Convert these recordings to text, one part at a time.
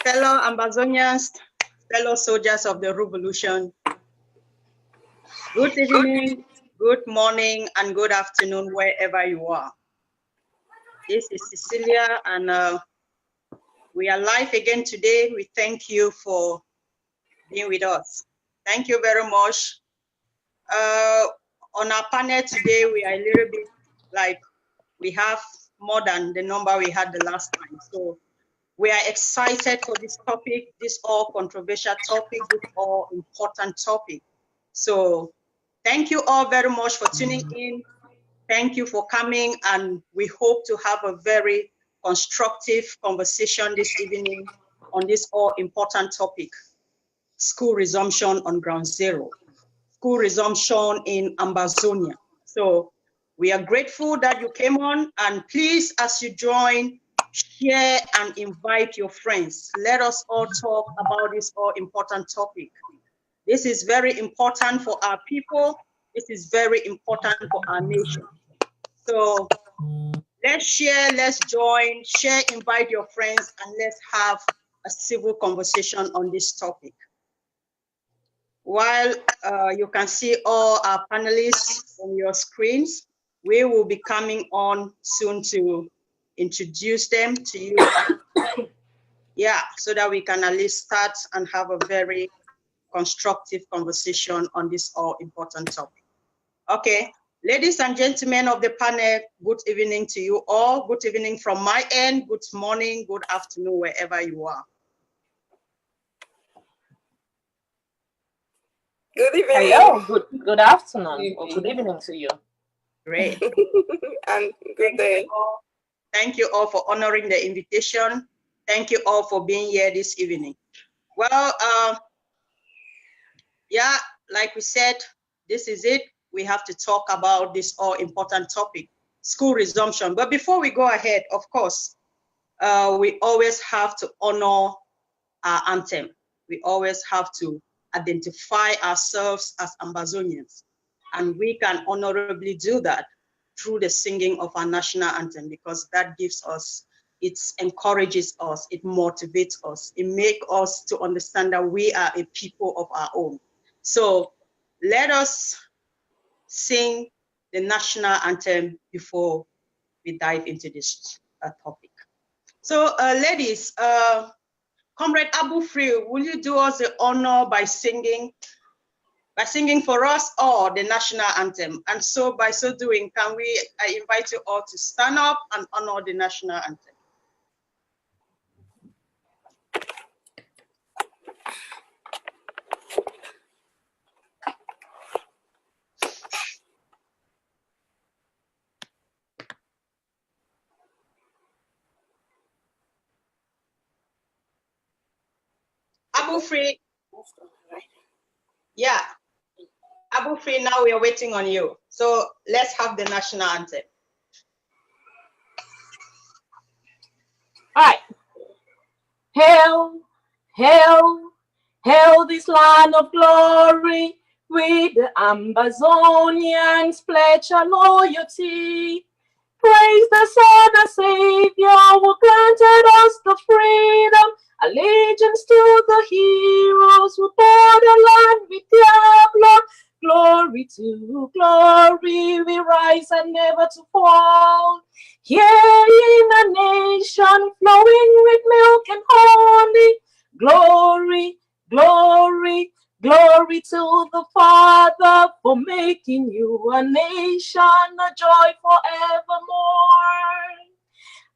Fellow Ambazonians, fellow soldiers of the revolution, good evening, good morning, and good afternoon, wherever you are. This is Cecilia, and we are live again today. We thank you for being with us. Thank you very much. On our panel today, we are a little bit like we have more than the number we had the last time. So we are excited for this topic, this all controversial topic, this all important topic. So thank you all very much for tuning in. Thank you for coming, and we hope to have a very constructive conversation this evening on this all important topic, school resumption on ground zero, school resumption in Ambazonia. So we are grateful that you came on, and please, as you join, share and invite your friends. Let us all talk about this all important topic. This is very important for our people. This is very important for our nation. So let's share, let's join, share, invite your friends, and let's have a civil conversation on this topic. While you can see all our panelists on your screens, we will be coming on soon to introduce them to you. Yeah, so that we can at least start and have a very constructive conversation on this all important topic. Okay, ladies and gentlemen of the panel, good evening to you all. Good evening from my end, good morning, good afternoon, wherever you are. Good evening. Hello, good afternoon or good evening to you. Great. And good day. Thank you all for honoring the invitation. Thank you all for being here this evening. Well, yeah, like we said, this is it. We have to talk about this all important topic, school resumption. But before we go ahead, of course, we always have to honor our anthem. We always have to identify ourselves as Ambazonians. And we can honorably do that through the singing of our national anthem, because that gives us, it encourages us, it motivates us, it makes us to understand that we are a people of our own. So let us sing the national anthem before we dive into this topic. So ladies, Comrade Abu Free, will you do us the honor by singing for us all the national anthem? And so by so doing, I invite you all to stand up and honor the national anthem. Abu Free. Yeah. Abu Free, now we are waiting on you. So let's have the national anthem. All right. Hail, hail, hail this land of glory, with the Ambazonians pledge our loyalty. Praise the Son, our Savior, who granted us the freedom, allegiance to the heroes who bore the land with their blood. Glory to glory, we rise and never to fall. Here in a nation flowing with milk and honey. Glory, glory, glory to the Father for making you a nation, a joy forevermore.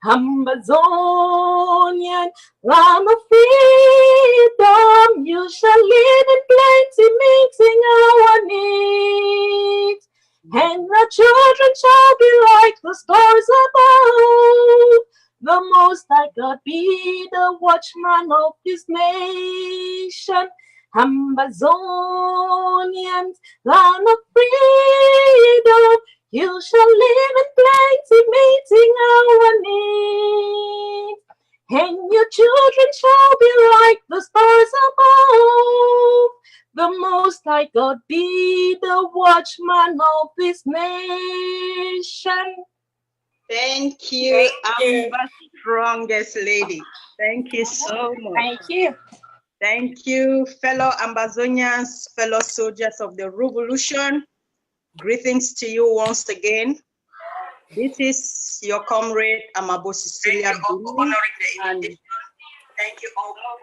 Ambazonian, land of freedom, you shall live in plenty, meeting our needs. And the children shall be like the stars above. The Most High God be the watchman of this nation. Ambazonians, land of freedom, you shall live in plenty, meeting our needs. And your children shall be like the stars above. The Most High God be the watchman of this nation. Thank you, Thank you. strongest lady. Thank you so much. Thank you. Thank you, fellow Ambazonians, fellow soldiers of the revolution. Greetings to you once again. This is your comrade Amabo Cecilia Bini, and thank you all for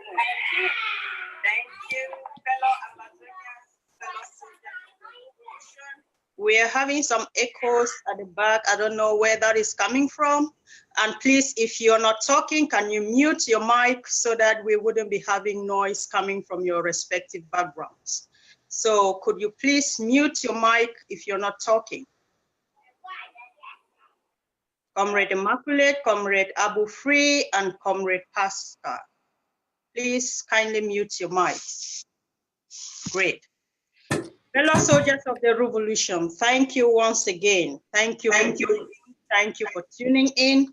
thank you, fellow Ambazonians, fellow soldiers of the revolution. We are having some echoes at the back. I don't know where that is coming from. And please, if you're not talking, can you mute your mic so that we wouldn't be having noise coming from your respective backgrounds? So could you please mute your mic if you're not talking? Comrade Immaculate, Comrade Abu Free, and Comrade Pascal. Please kindly mute your mics. Great. Fellow soldiers of the revolution, thank you once again. Thank you. Thank you for tuning in.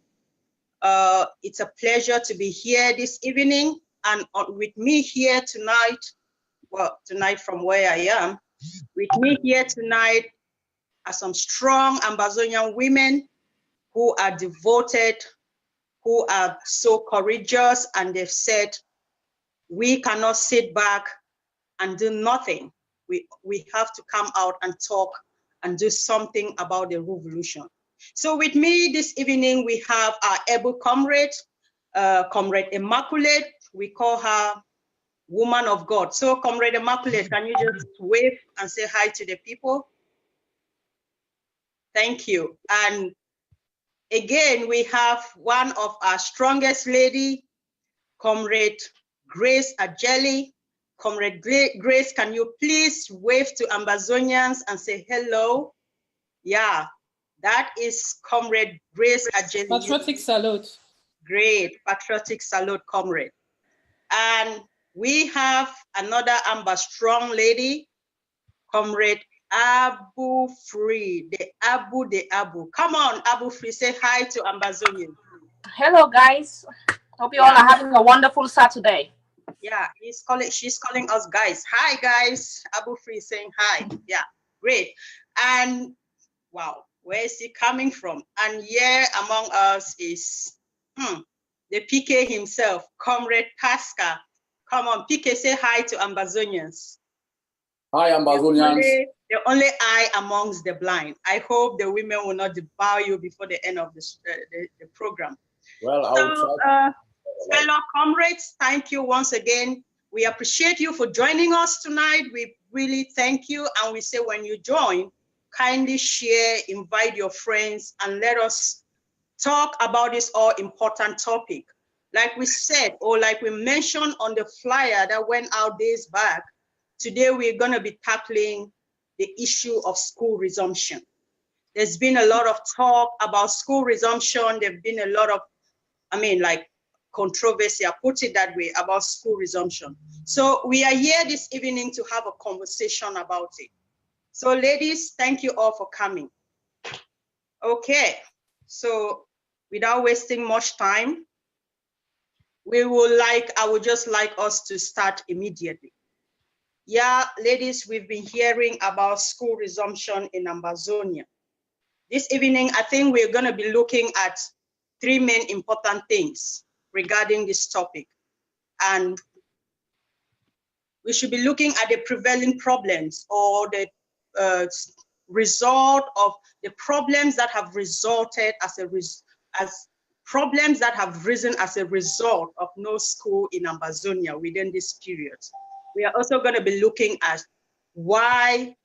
It's a pleasure to be here this evening, and with me here tonight, well, tonight from where I am, with me here tonight are some strong Ambazonian women who are devoted, who are so courageous, and they've said, we cannot sit back and do nothing. We have to come out and talk and do something about the revolution. So with me this evening, we have our able comrade, Comrade Immaculate. We call her Woman of God. So Comrade Immaculate, can you just wave and say hi to the people? Thank you. And again, we have one of our strongest lady, Comrade Grace Ajeli. Comrade Grace, can you please wave to Ambazonians and say hello? Yeah, that is Comrade Grace Ajeli. Patriotic salute. Great, patriotic salute, comrade. And we have another strong lady, Comrade Abu Free, the Abu. Come on, Abu Free, say hi to Ambazonians. Hello, guys. Hope you all are having a wonderful Saturday. Yeah, she's calling us guys. Hi, guys. Abu Free saying hi. Yeah, great. And wow, where is he coming from? And here among us is the PK himself, Comrade Pascal. Come on, PK, say hi to Ambazonians. Hi, Ambazonians. The only eye amongst the blind. I hope the women will not devour you before the end of the program. Well, I will try. Fellow comrades, thank you once again. We appreciate you for joining us tonight. We really thank you. And we say when you join, kindly share, invite your friends, and let us talk about this all important topic. Like we said, or like we mentioned on the flyer that went out days back, today we're going to be tackling the issue of school resumption. There's been a lot of talk about school resumption. There've been a lot of, controversy, I put it that way, about school resumption. So we are here this evening to have a conversation about it. So ladies, thank you all for coming. Okay, so without wasting much time, I would just like us to start immediately. Yeah, ladies, we've been hearing about school resumption in Ambazonia. This evening, I think we're going to be looking at three main important things regarding this topic. And we should be looking at the prevailing problems or the result of the problems that have resulted as problems that have risen as a result of no school in Ambazonia within this period. We are also going to be looking at why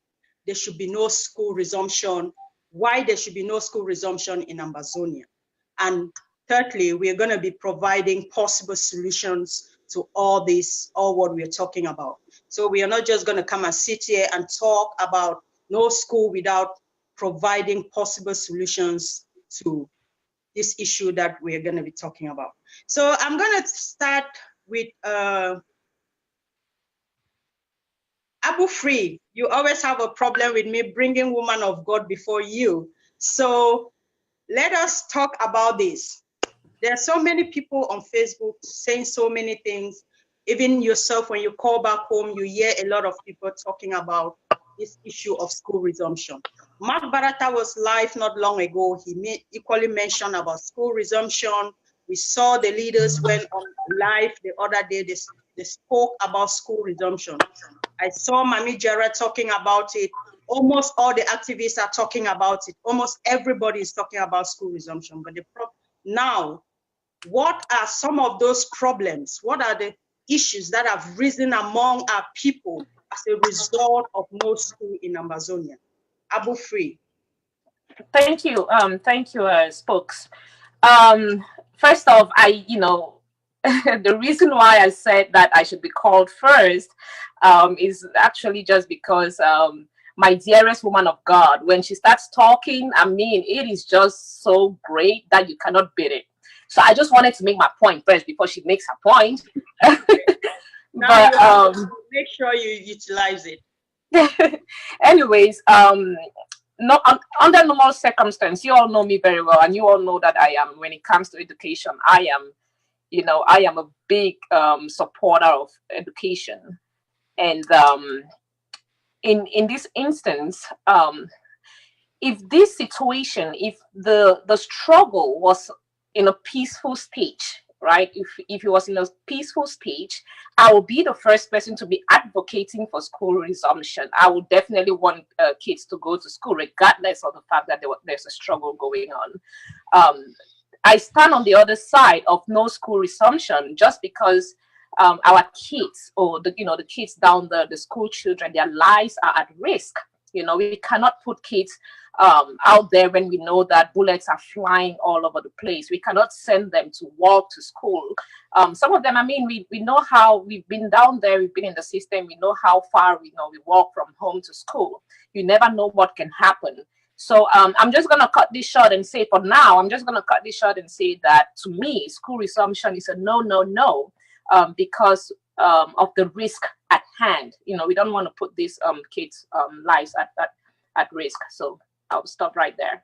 there should be no school resumption, in Ambazonia. And thirdly, we are going to be providing possible solutions to all what we are talking about. So we are not just going to come and sit here and talk about no school without providing possible solutions to this issue that we are going to be talking about. So I'm going to start with Abu Free. You always have a problem with me bringing woman of God before you. So let us talk about this. There are so many people on Facebook saying so many things. Even yourself, when you call back home, you hear a lot of people talking about this issue of school resumption. Mark Barata was live not long ago. He equally mentioned about school resumption. We saw the leaders went on live the other day. They spoke about school resumption. I saw Mami Jara talking about it. Almost all the activists are talking about it. Almost everybody is talking about school resumption. But now, what are some of those problems? What are the issues that have risen among our people as a result of no school in Ambazonia? Abu Free. Thank you, Spokes. First off, the reason why I said that I should be called first is actually just because my dearest woman of God, when she starts talking, I mean, it is just so great that you cannot beat it. So I just wanted to make my point first before she makes her point. Now but make sure you utilize it. Anyways, no, under normal circumstance, you all know me very well, and you all know that I am, when it comes to education, I am a big supporter of education. And in this instance, if this situation, if the struggle was in a peaceful stage, right? If it was in a peaceful stage, I will be the first person to be advocating for school resumption. I would definitely want kids to go to school, regardless of the fact that there's a struggle going on. I stand on the other side of no school resumption just because our kids, or the kids down there, the school children, their lives are at risk. We cannot put kids out there when we know that bullets are flying all over the place. We cannot send them to walk to school. Some of them, I mean, we know how we've been down there, we've been in the system, we know how far we walk from home to school. You never know what can happen. So I'm just going to cut this short and say, for now, that to me, school resumption is a no, because of the risk at hand. We don't want to put these kids' lives at risk. So I'll stop right there.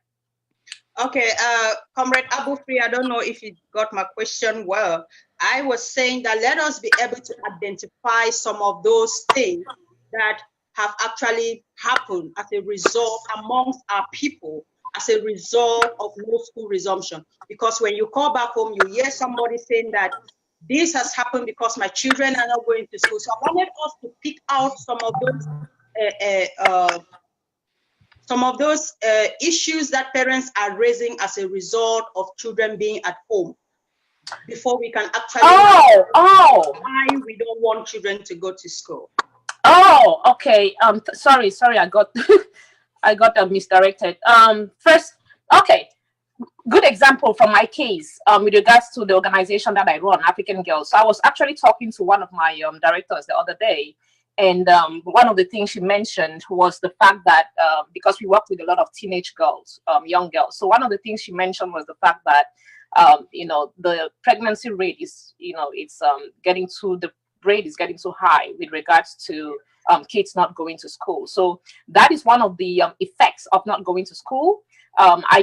Okay, Comrade Abu Free, I don't know if you got my question well. I was saying that let us be able to identify some of those things that have actually happened as a result amongst our people as a result of no school resumption. Because when you call back home, you hear somebody saying that this has happened because my children are not going to school. So I wanted us to pick out some of those issues that parents are raising as a result of children being at home before we can actually why we don't want children to go to school. Oh, okay. Sorry, I got I got misdirected. First, okay. Good example from my case with regards to the organization that I run, African Girls. So I was actually talking to one of my directors the other day, and one of the things she mentioned was the fact that because we work with a lot of teenage girls, young girls. So one of the things she mentioned was the fact that the pregnancy rate is getting too high with regards to kids not going to school. So that is one of the effects of not going to school. I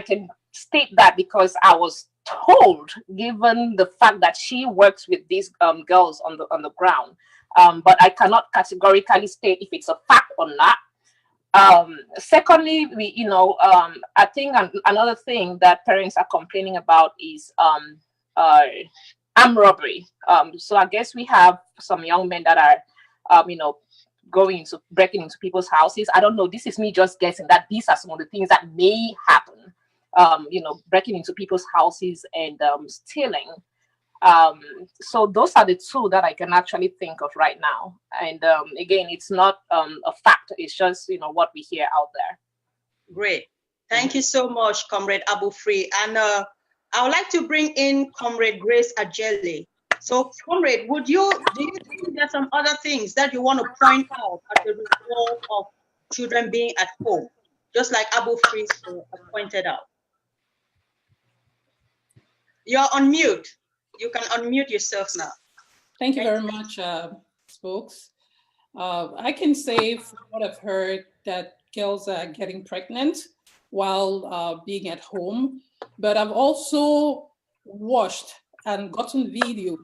can state that because I was told, given the fact that she works with these girls on the ground, but I cannot categorically state if it's a fact or not. Secondly, I think another thing that parents are complaining about is armed robbery. So I guess we have some young men that are, breaking into people's houses. I don't know. This is me just guessing that these are some of the things that may happen. Breaking into people's houses and stealing. So those are the two that I can actually think of right now. And again, it's not a fact. It's just, what we hear out there. Great. Thank you so much, Comrade Abu Free. And I would like to bring in Comrade Grace Ajele. So, Comrade, do you think there's some other things that you want to point out as a result of children being at home, just like Abu Free pointed out? You're on mute. You can unmute yourself now. Thank you very much, Spokes. I can say from what I've heard that girls are getting pregnant while being at home, but I've also watched and gotten video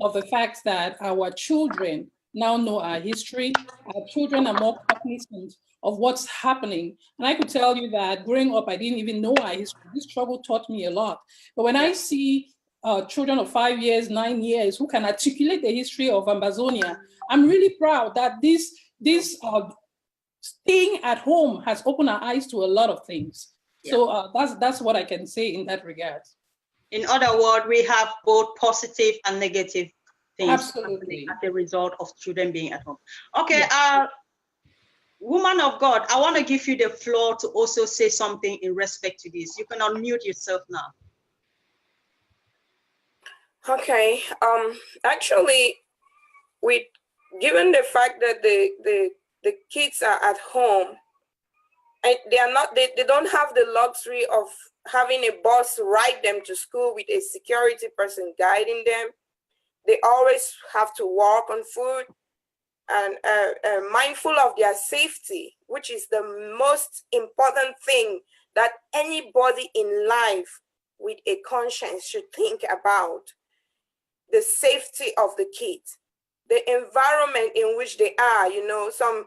of the fact that our children now know our history. Our children are more cognizant of what's happening. And I could tell you that growing up, I didn't even know our history. This struggle taught me a lot. But when I see children of 5 years, 9 years who can articulate the history of Ambazonia, I'm really proud that this staying at home has opened our eyes to a lot of things. Yeah. So that's what I can say in that regard. In other words, we have both positive and negative things happening as a result of children being at home. Okay, woman of God, I want to give you the floor to also say something in respect to this. You can unmute yourself now. Okay, actually, given the fact that the kids are at home, and they don't have the luxury of having a bus ride them to school with a security person guiding them. They always have to walk on foot and mindful of their safety, which is the most important thing that anybody in life with a conscience should think about. The safety of the kids, the environment in which they are, you know, some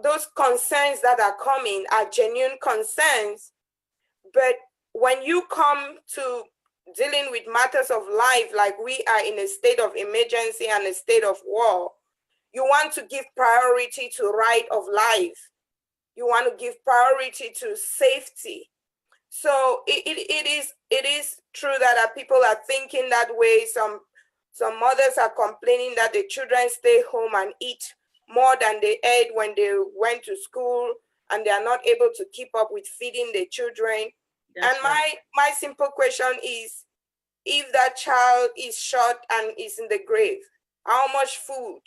those concerns that are coming are genuine concerns. But when you come to dealing with matters of life, like we are in a state of emergency and a state of war, you want to give priority to right of life. You want to give priority to safety. So it is true that people are thinking that way. Some mothers are complaining that the children stay home and eat more than they ate when they went to school, and they are not able to keep up with feeding the children. That's and right. my simple question is, if that child is shot and is in the grave, how much food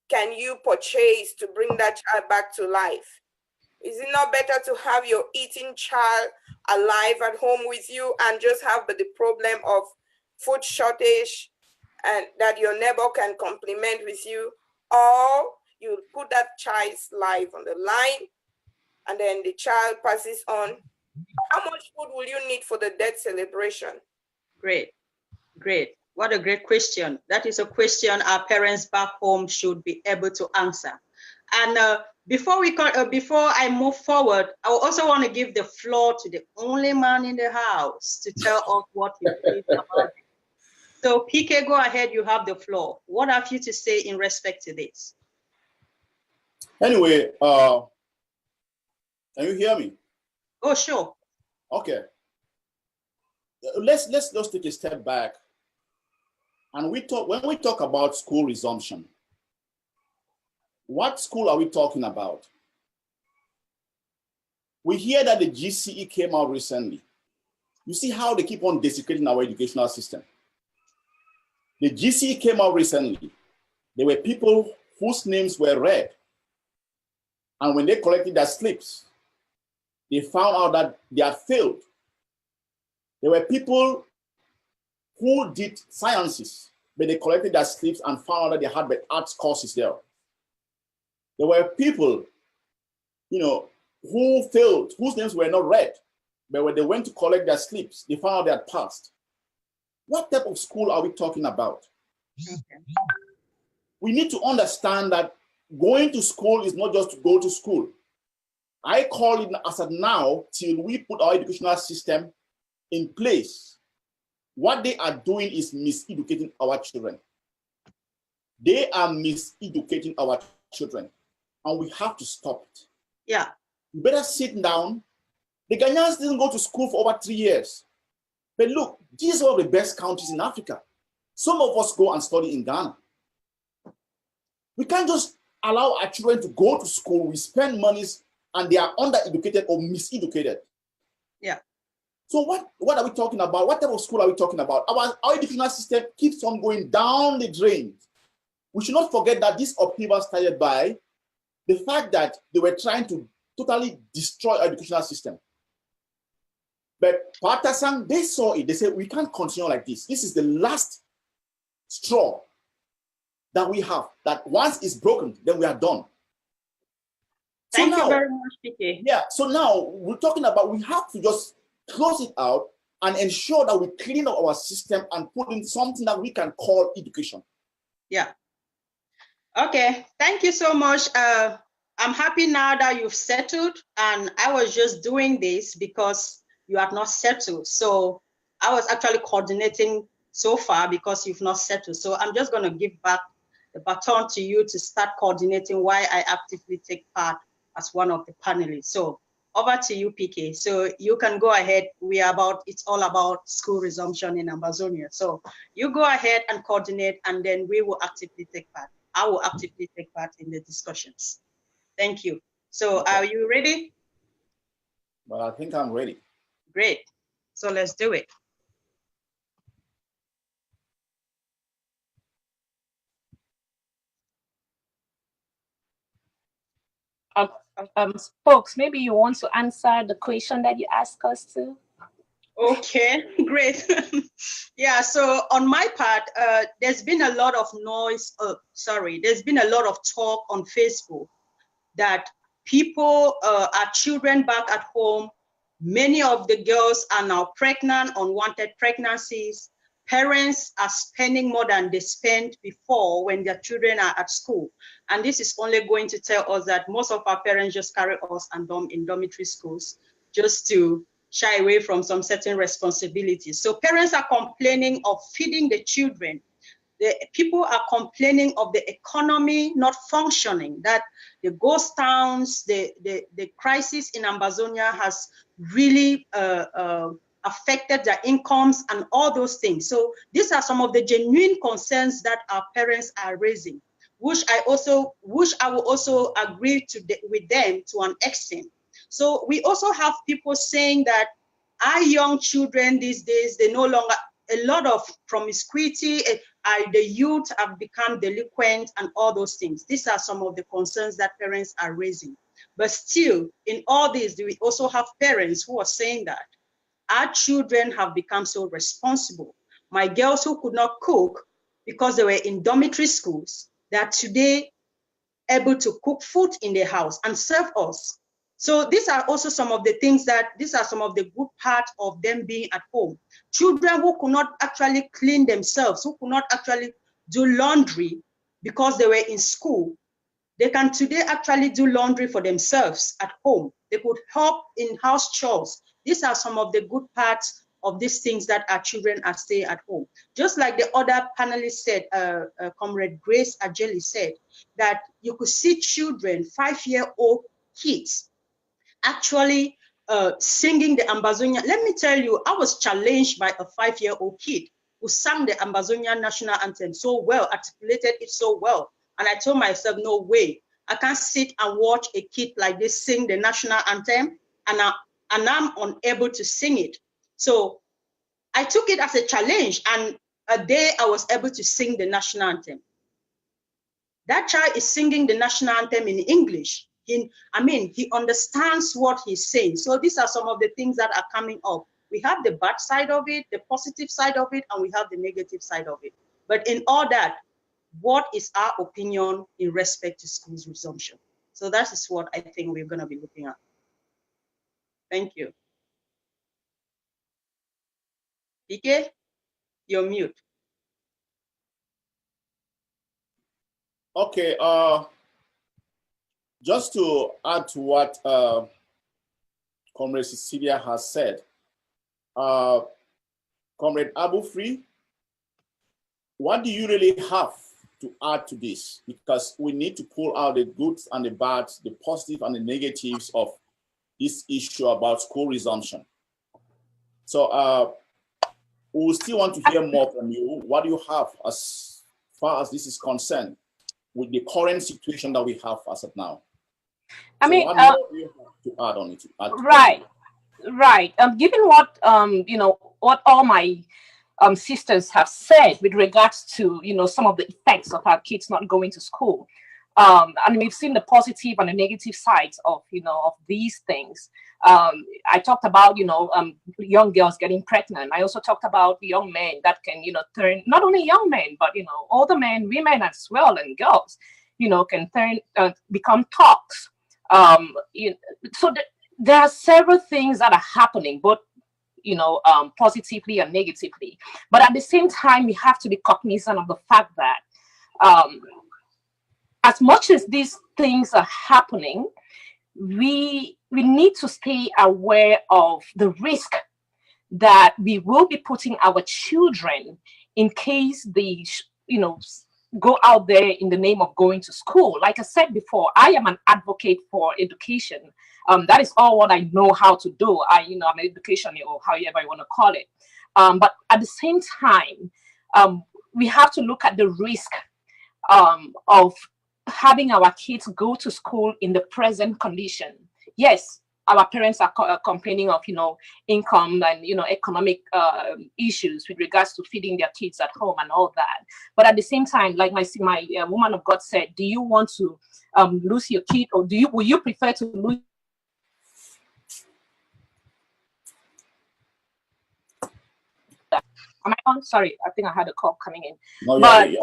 can you purchase to bring that child back to life? Is it not better to have your eating child alive at home with you and just have the problem of food shortage and that your neighbor can compliment with you? Or you put that child's life on the line and then the child passes on. How much food will you need for the death celebration? Great, great. What a great question. That is a question our parents back home should be able to answer. And before I move forward, I also want to give the floor to the only man in the house to tell us what he believes about it. So PK, go ahead, you have the floor. What have you to say in respect to this? Anyway, can you hear me? Oh, sure. Okay. Let's just take a step back. And when we talk about school resumption, what school are we talking about? We hear that the GCE came out recently. You see how they keep on desecrating our educational system. The GCE came out recently. There were people whose names were read. And when they collected their slips, they found out that they had failed. There were people who did sciences, but they collected their slips and found out that they had the arts courses there. There were people, you know, who failed, whose names were not read, but when they went to collect their slips, they found out they had passed. What type of school are we talking about? Okay. We need to understand that going to school is not just to go to school. I call it as of now till we put our educational system in place. What they are doing is miseducating our children. They are miseducating our children, and we have to stop it. Yeah. You better sit down. The Ghanaians didn't go to school for over 3 years. But look, these are the best countries in Africa. Some of us go and study in Ghana. We can't just allow our children to go to school. We spend monies and they are undereducated or miseducated. Yeah. So what are we talking about? What type of school are we talking about? Our educational system keeps on going down the drain. We should not forget that this upheaval started by the fact that they were trying to totally destroy our educational system. But Patasang, they saw it. They said, we can't continue like this. This is the last straw that we have, that once it's broken, then we are done. Thank you very much, PK. Yeah, so now we're talking about, we have to just close it out and ensure that we clean up our system and put in something that we can call education. Yeah. Okay, thank you so much. I'm happy now that you've settled, and I was just doing this because you have not settled. So I was actually coordinating so far because you've not settled. So I'm just going to give back the baton to you to start coordinating why I actively take part as one of the panelists. So over to you, PK. So you can go ahead. It's all about school resumption in Ambazonia. So you go ahead and coordinate, and then we will actively take part. I will actively take part in the discussions. Thank you. So Okay. are you ready? Well, I think I'm ready. Great. So let's do it. Folks, maybe you want to answer the question that you asked us to. Okay, great. Yeah, so on my part, there's been a lot of noise. There's been a lot of talk on Facebook that people, our children back at home, many of the girls are now pregnant, unwanted pregnancies. Parents are spending more than they spent before when their children are at school. And this is only going to tell us that most of our parents just carry us and in dormitory schools just to shy away from some certain responsibilities. So parents are complaining of feeding the children. The people are complaining of the economy not functioning, that the ghost towns, the crisis in Ambazonia has really affected their incomes and all those things. So these are some of the genuine concerns that our parents are raising, which I will also agree with them to an extent. So we also have people saying that our young children these days, they no longer, a lot of promiscuity, the youth have become delinquent and all those things. These are some of the concerns that parents are raising. But still, in all this, we also have parents who are saying that our children have become so responsible. My girls who could not cook because they were in dormitory schools, they are today able to cook food in their house and serve us. So these are also some of the things these are some of the good parts of them being at home. Children who could not actually clean themselves, who could not actually do laundry because they were in school, they can today actually do laundry for themselves at home. They could help in house chores. These are some of the good parts of these things that our children are staying at home. Just like the other panelist said, Comrade Grace Ajeli said, that you could see children, 5-year-old kids, actually singing the Ambazonia. Let me tell you, I was challenged by a 5-year-old kid who sang the Ambazonia national anthem so well, articulated it so well. And I told myself, no way, I can't sit and watch a kid like this sing the national anthem and I'm unable to sing it. So I took it as a challenge, and a day I was able to sing the national anthem. That child is singing the national anthem in English. He understands what he's saying. So these are some of the things that are coming up. We have the bad side of it, the positive side of it, and we have the negative side of it. But in all that, what is our opinion in respect to schools resumption? So that is what I think we're going to be looking at. Thank you. PK, you're mute. Okay, just to add to what Comrade Cecilia has said, Comrade Abu Free, what do you really have to add to this? Because we need to pull out the goods and the bads, the positive and the negatives of this issue about school resumption. So we still want to hear more from you. What do you have as far as this is concerned with the current situation that we have as of now? I mean, what more do you have to add on it? Right. Given what what all my sisters have said with regards to some of the effects of our kids not going to school, and we've seen the positive and the negative sides of of these things. I talked about young girls getting pregnant. I also talked about young men that can turn, not only young men but older men, women as well, and girls can turn become tox. So there are several things that are happening, both positively and negatively. But at the same time, we have to be cognizant of the fact that as much as these things are happening, we need to stay aware of the risk that we will be putting our children in case they, go out there in the name of going to school. Like I said before, I am an advocate for education. That is all what I know how to do. I'm an education, or however you want to call it. But at the same time, we have to look at the risk of having our kids go to school in the present condition. Yes, our parents are complaining of income and economic issues with regards to feeding their kids at home and all that. But at the same time, like my woman of God said, do you want to lose your kid, or will you prefer to lose? Am I on? Sorry, I think I had a call coming in. No, but yeah.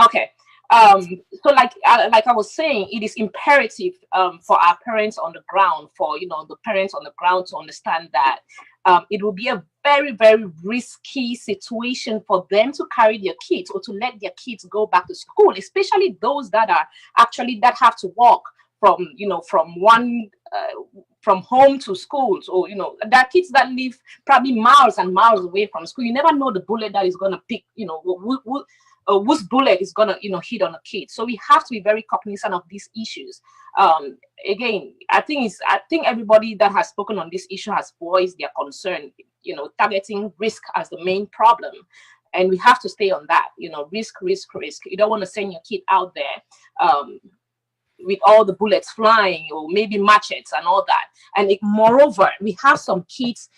Okay. So like I was saying, it is imperative for our parents on the ground, for the parents on the ground to understand that it will be a very, very risky situation for them to carry their kids or to let their kids go back to school, especially those that have to walk from from home to schools, or there are kids that live probably miles and miles away from school. You never know the bullet that is going to pick, whose bullet is gonna hit on a kid. So we have to be very cognizant of these issues. Again, I think everybody that has spoken on this issue has voiced their concern, targeting risk as the main problem, and we have to stay on that. Risk. You don't want to send your kid out there with all the bullets flying, or maybe machetes and all that. And moreover, we have some kids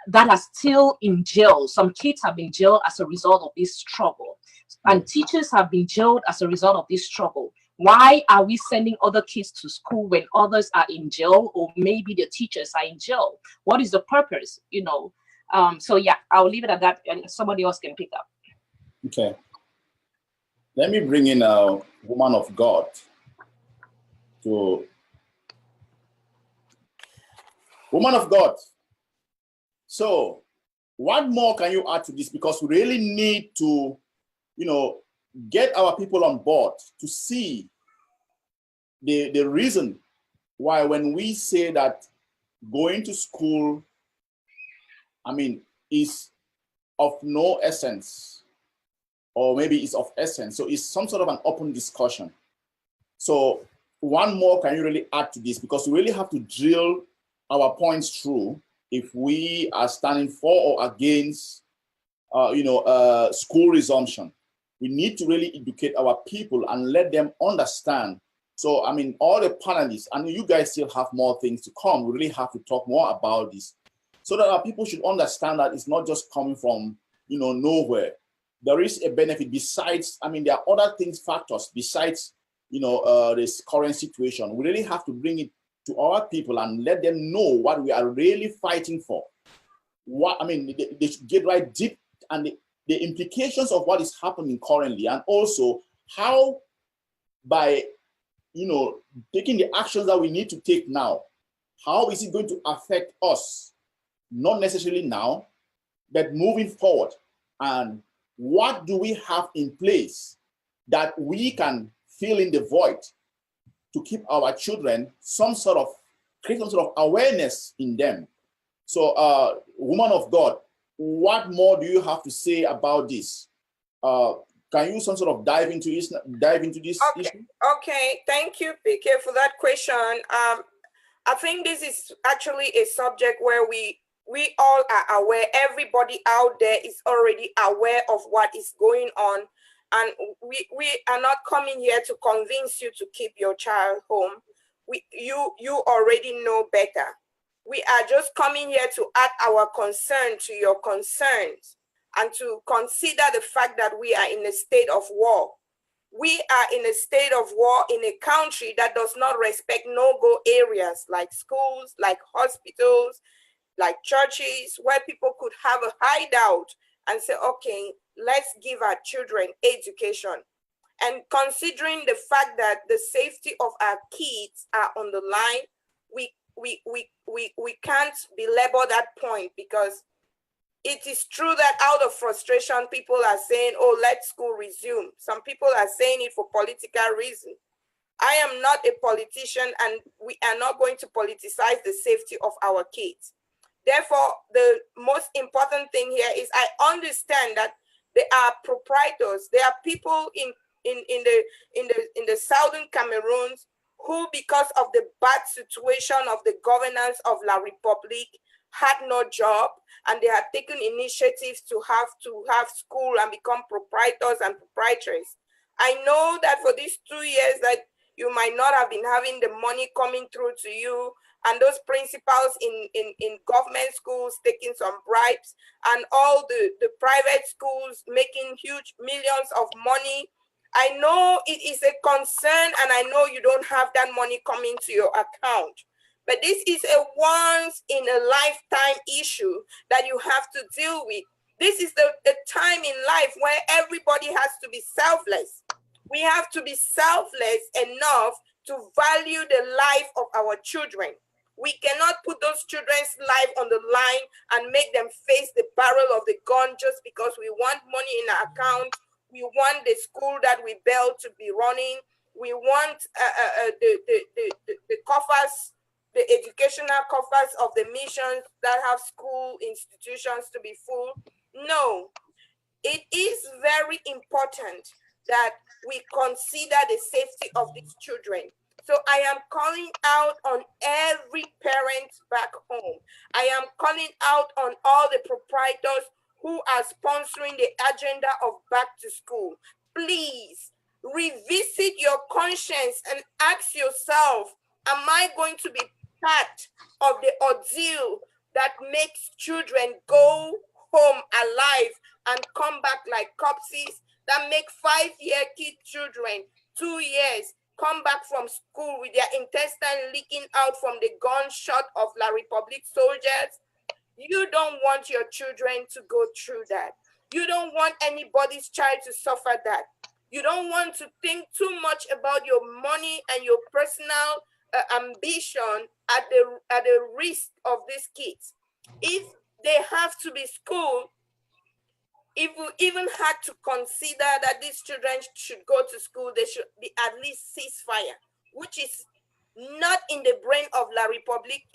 that are still in jail. Some kids have been jailed as a result of this struggle. And teachers have been jailed as a result of this struggle. Why are we sending other kids to school when others are in jail, or maybe the teachers are in jail? What is the purpose? So yeah, I'll leave it at that, and somebody else can pick up. Okay. Let me bring in a woman of God woman of God. So what more can you add to this? Because we really need to get our people on board to see the reason why, when we say that going to school, is of no essence, or maybe it's of essence. So it's some sort of an open discussion. So one more can you really add to this? Because we really have to drill our points through if we are standing for or against school resumption. We need to really educate our people and let them understand. So, all the panelists, and you guys still have more things to come. We really have to talk more about this so that our people should understand that it's not just coming from, nowhere. There is a benefit besides, there are other factors besides, this current situation. We really have to bring it to our people and let them know what we are really fighting for. They should get right deep, and the implications of what is happening currently, and also how, by taking the actions that we need to take now, how is it going to affect us, not necessarily now, but moving forward? And what do we have in place that we can fill in the void to keep our children create some sort of awareness in them? So woman of God, what more do you have to say about this? Can you some sort of dive into this issue? Okay, thank you, PK, for that question. I think this is actually a subject where we all are aware. Everybody out there is already aware of what is going on, and we are not coming here to convince you to keep your child home. You already know better. We are just coming here to add our concern to your concerns, and to consider the fact that we are in a state of war. We are in a state of war in a country that does not respect no-go areas like schools, like hospitals, like churches, where people could have a hideout and say, okay, let's give our children education. And considering the fact that the safety of our kids are on the line, we can't belabor that point, because it is true that out of frustration, people are saying, oh, let school resume. Some people are saying it for political reasons. I am not a politician, and we are not going to politicize the safety of our kids. Therefore, the most important thing here is I understand that there are proprietors, there are people in the southern Cameroons who, because of the bad situation of the governance of La Republique, had no job, and they had taken initiatives to have school and become proprietors and proprietaries. I know that for these 2 years that you might not have been having the money coming through to you, and those principals in government schools taking some bribes, and all the private schools making huge millions of money. I know it is a concern, and I know you don't have that money coming to your account. But this is a once in a lifetime issue that you have to deal with. This is the time in life where everybody has to be selfless. We have to be selfless enough to value the life of our children. We cannot put those children's life on the line and make them face the barrel of the gun just because we want money in our account. We want the school that we built to be running. We want the coffers, the educational coffers of the missions that have school institutions to be full. No, it is very important that we consider the safety of these children. So I am calling out on every parent back home. I am calling out on all the proprietors who are sponsoring the agenda of back to school. Please revisit your conscience and ask yourself, am I going to be part of the ordeal that makes children go home alive and come back like corpses, that make 5-year kid children, 2 years, come back from school with their intestine leaking out from the gunshot of La Republique soldiers? You don't want your children to go through that. You don't want anybody's child to suffer that. You don't want to think too much about your money and your personal ambition at the risk of these kids. If they have to be schooled, if we even had to consider that these children should go to school, they should be at least ceasefire, which is not in the brain of La Republique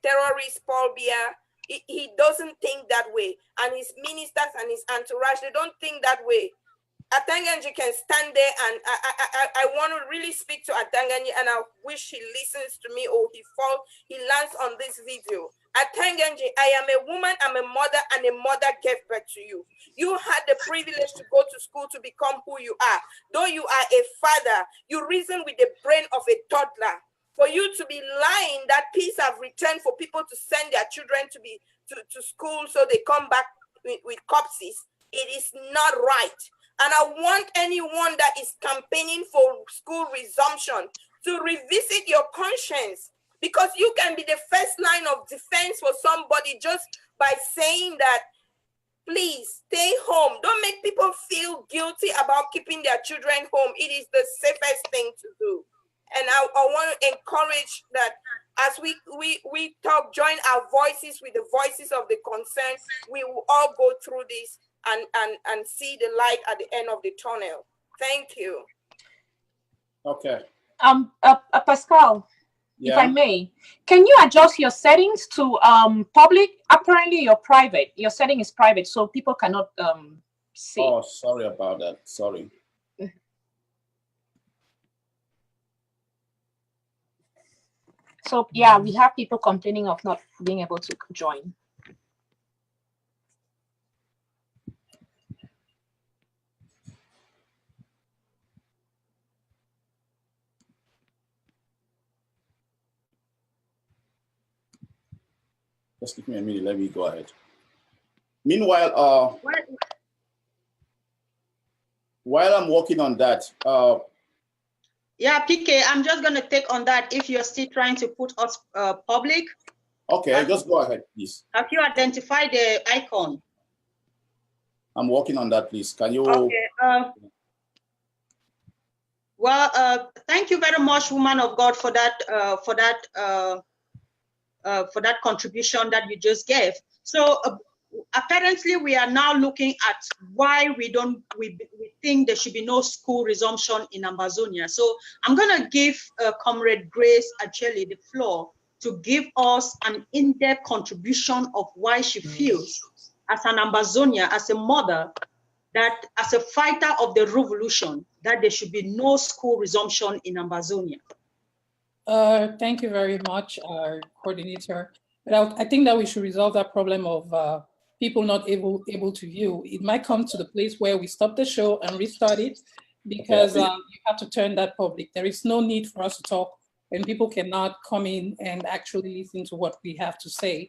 terrorist Paul Biya. He doesn't think that way. And his ministers and his entourage, they don't think that way. Atanganji can stand there, and I want to really speak to Atanganji, and I wish he listens to me or he lands on this video. Atanganji, I am a woman, I'm a mother, and a mother gave birth to you. You had the privilege to go to school to become who you are. Though you are a father, you reason with the brain of a toddler. For you to be lying that peace have returned for people to send their children to school so they come back with corpses, it is not right. And I want anyone that is campaigning for school resumption to revisit your conscience, because you can be the first line of defense for somebody just by saying that, please stay home. Don't make people feel guilty about keeping their children home. It is the safest thing to do. And I want to encourage that as we talk, join our voices with the voices of the concerned, we will all go through this and see the light at the end of the tunnel. Thank you. Okay. Pascal, yeah. If I may, can you adjust your settings to public? Apparently you're private. Your setting is private, so people cannot see. Oh, sorry about that. Sorry. So yeah, we have people complaining of not being able to join. Just give me a minute. Let me go ahead. Meanwhile, while I'm working on that, yeah, PK, I'm just going to take on that if you're still trying to put us public. Okay, just go ahead, please. Have you identified the icon? I'm working on that, please. Can you? Okay. Well, thank you very much, woman of God, for that contribution that you just gave. So apparently we are now looking at why we think there should be no school resumption in Ambazonia. So I'm going to give Comrade Grace Acheli the floor to give us an in-depth contribution of why she feels as an Ambazonia, as a mother, that as a fighter of the revolution, that there should be no school resumption in Ambazonia. Thank you very much, coordinator. But I think that we should resolve that problem of people not able to view. It might come to the place where we stop the show and restart it, because you have to turn that public. There is no need for us to talk when people cannot come in and actually listen to what we have to say.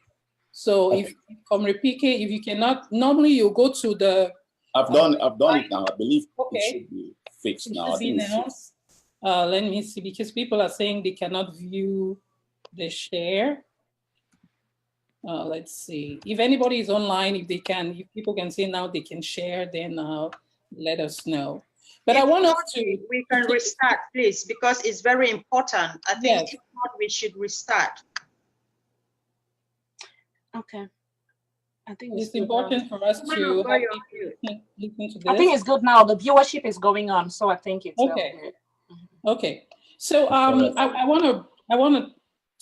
So if Comrade PK, if you cannot, normally you go to the. I've done it now. I believe it should be fixed now. Let me see, because people are saying they cannot view the share. Let's see. If anybody is online, if people can see now they can share, then let us know. But I want us to. We can restart, please, because it's very important. I think if not, we should restart. Okay. I think it's important for us to listen to this. I think it's good now. The viewership is going on, so I think it's okay. Okay. So I want to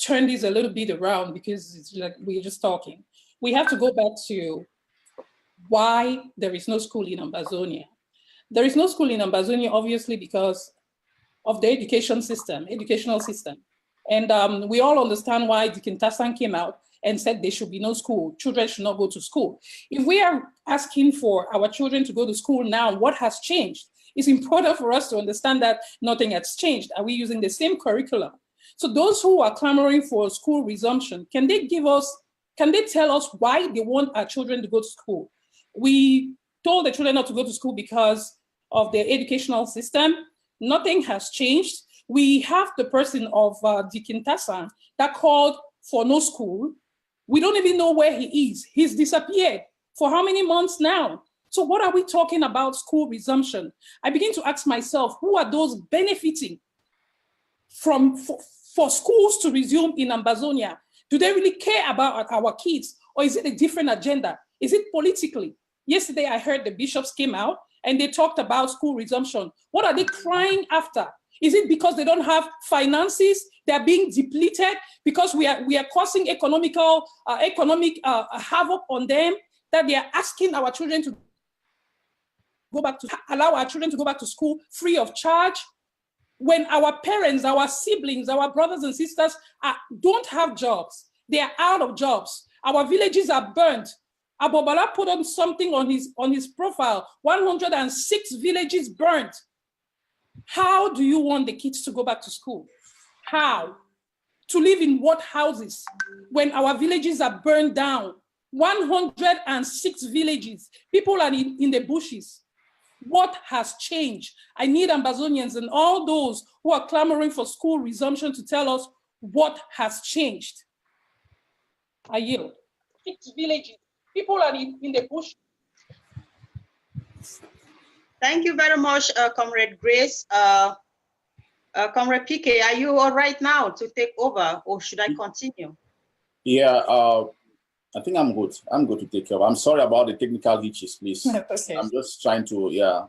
turn this a little bit around, because it's like we're just talking. We have to go back to why there is no school in Ambazonia. There is no school in Ambazonia, obviously, because of the educational system. And we all understand why Dikin Tassan came out and said there should be no school. Children should not go to school. If we are asking for our children to go to school now, what has changed? It's important for us to understand that nothing has changed. Are we using the same curriculum? So those who are clamoring for school resumption, can they tell us why they want our children to go to school? We told the children not to go to school because of their educational system. Nothing has changed. We have the person of Dikin Tassan that called for no school. We don't even know where he is. He's disappeared for how many months now? So what are we talking about school resumption? I begin to ask myself, who are those benefiting for schools to resume in Ambazonia? Do they really care about our kids, or is it a different agenda? Is it politically? Yesterday, I heard the bishops came out and they talked about school resumption. What are they crying after? Is it because they don't have finances? They're being depleted because we are causing economic havoc on them, that they are asking our children to allow our children to go back to school free of charge, when our parents, our siblings, our brothers and sisters don't have jobs. They are out of jobs. Our villages are burnt. Abobala put on something on his profile, 106 villages burnt. How do you want the kids to go back to school? How? To live in what houses when our villages are burned down? 106 villages. People are in the bushes. What has changed? I need Ambazonians and all those who are clamoring for school resumption to tell us what has changed. I yield. 6 villages. People are in the bush. Thank you very much, Comrade Grace. Comrade PK, are you all right now to take over, or should I continue? Yeah, I think I'm good. I'm good to take care of. I'm sorry about the technical glitches, please. Okay. I'm just trying to,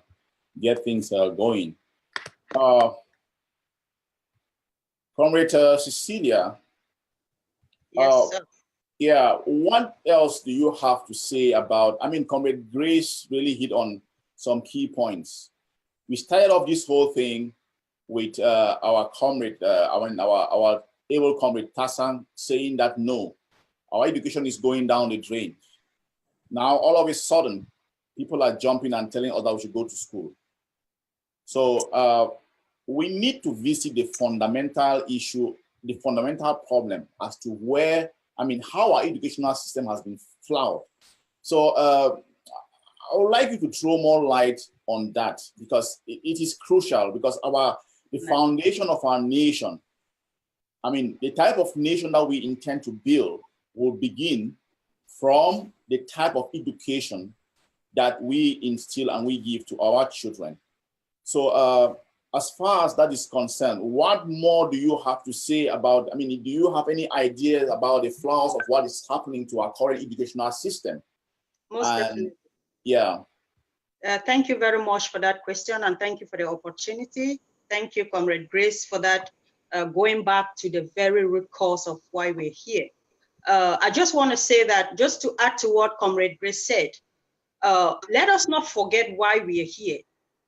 get things going. Comrade Cecilia. Yes, sir. Yeah, what else do you have to say about, Comrade Grace really hit on some key points. We started off this whole thing with our comrade, our able comrade Tassan saying that no, our education is going down the drain. Now, all of a sudden, people are jumping and telling us that we should go to school. So we need to visit the fundamental issue, the fundamental problem as to where, how our educational system has been flawed. So I would like you to throw more light on that, because it is crucial, because the foundation of our nation, the type of nation that we intend to build will begin from the type of education that we instill and we give to our children. So as far as that is concerned, what more do you have to say about, I mean, do you have any ideas about the flaws of what is happening to our current educational system? Most definitely. Yeah. Thank you very much for that question, and thank you for the opportunity. Thank you, Comrade Grace, for that, going back to the very root cause of why we're here. I just want to say that, just to add to what Comrade Grace said, let us not forget why we are here.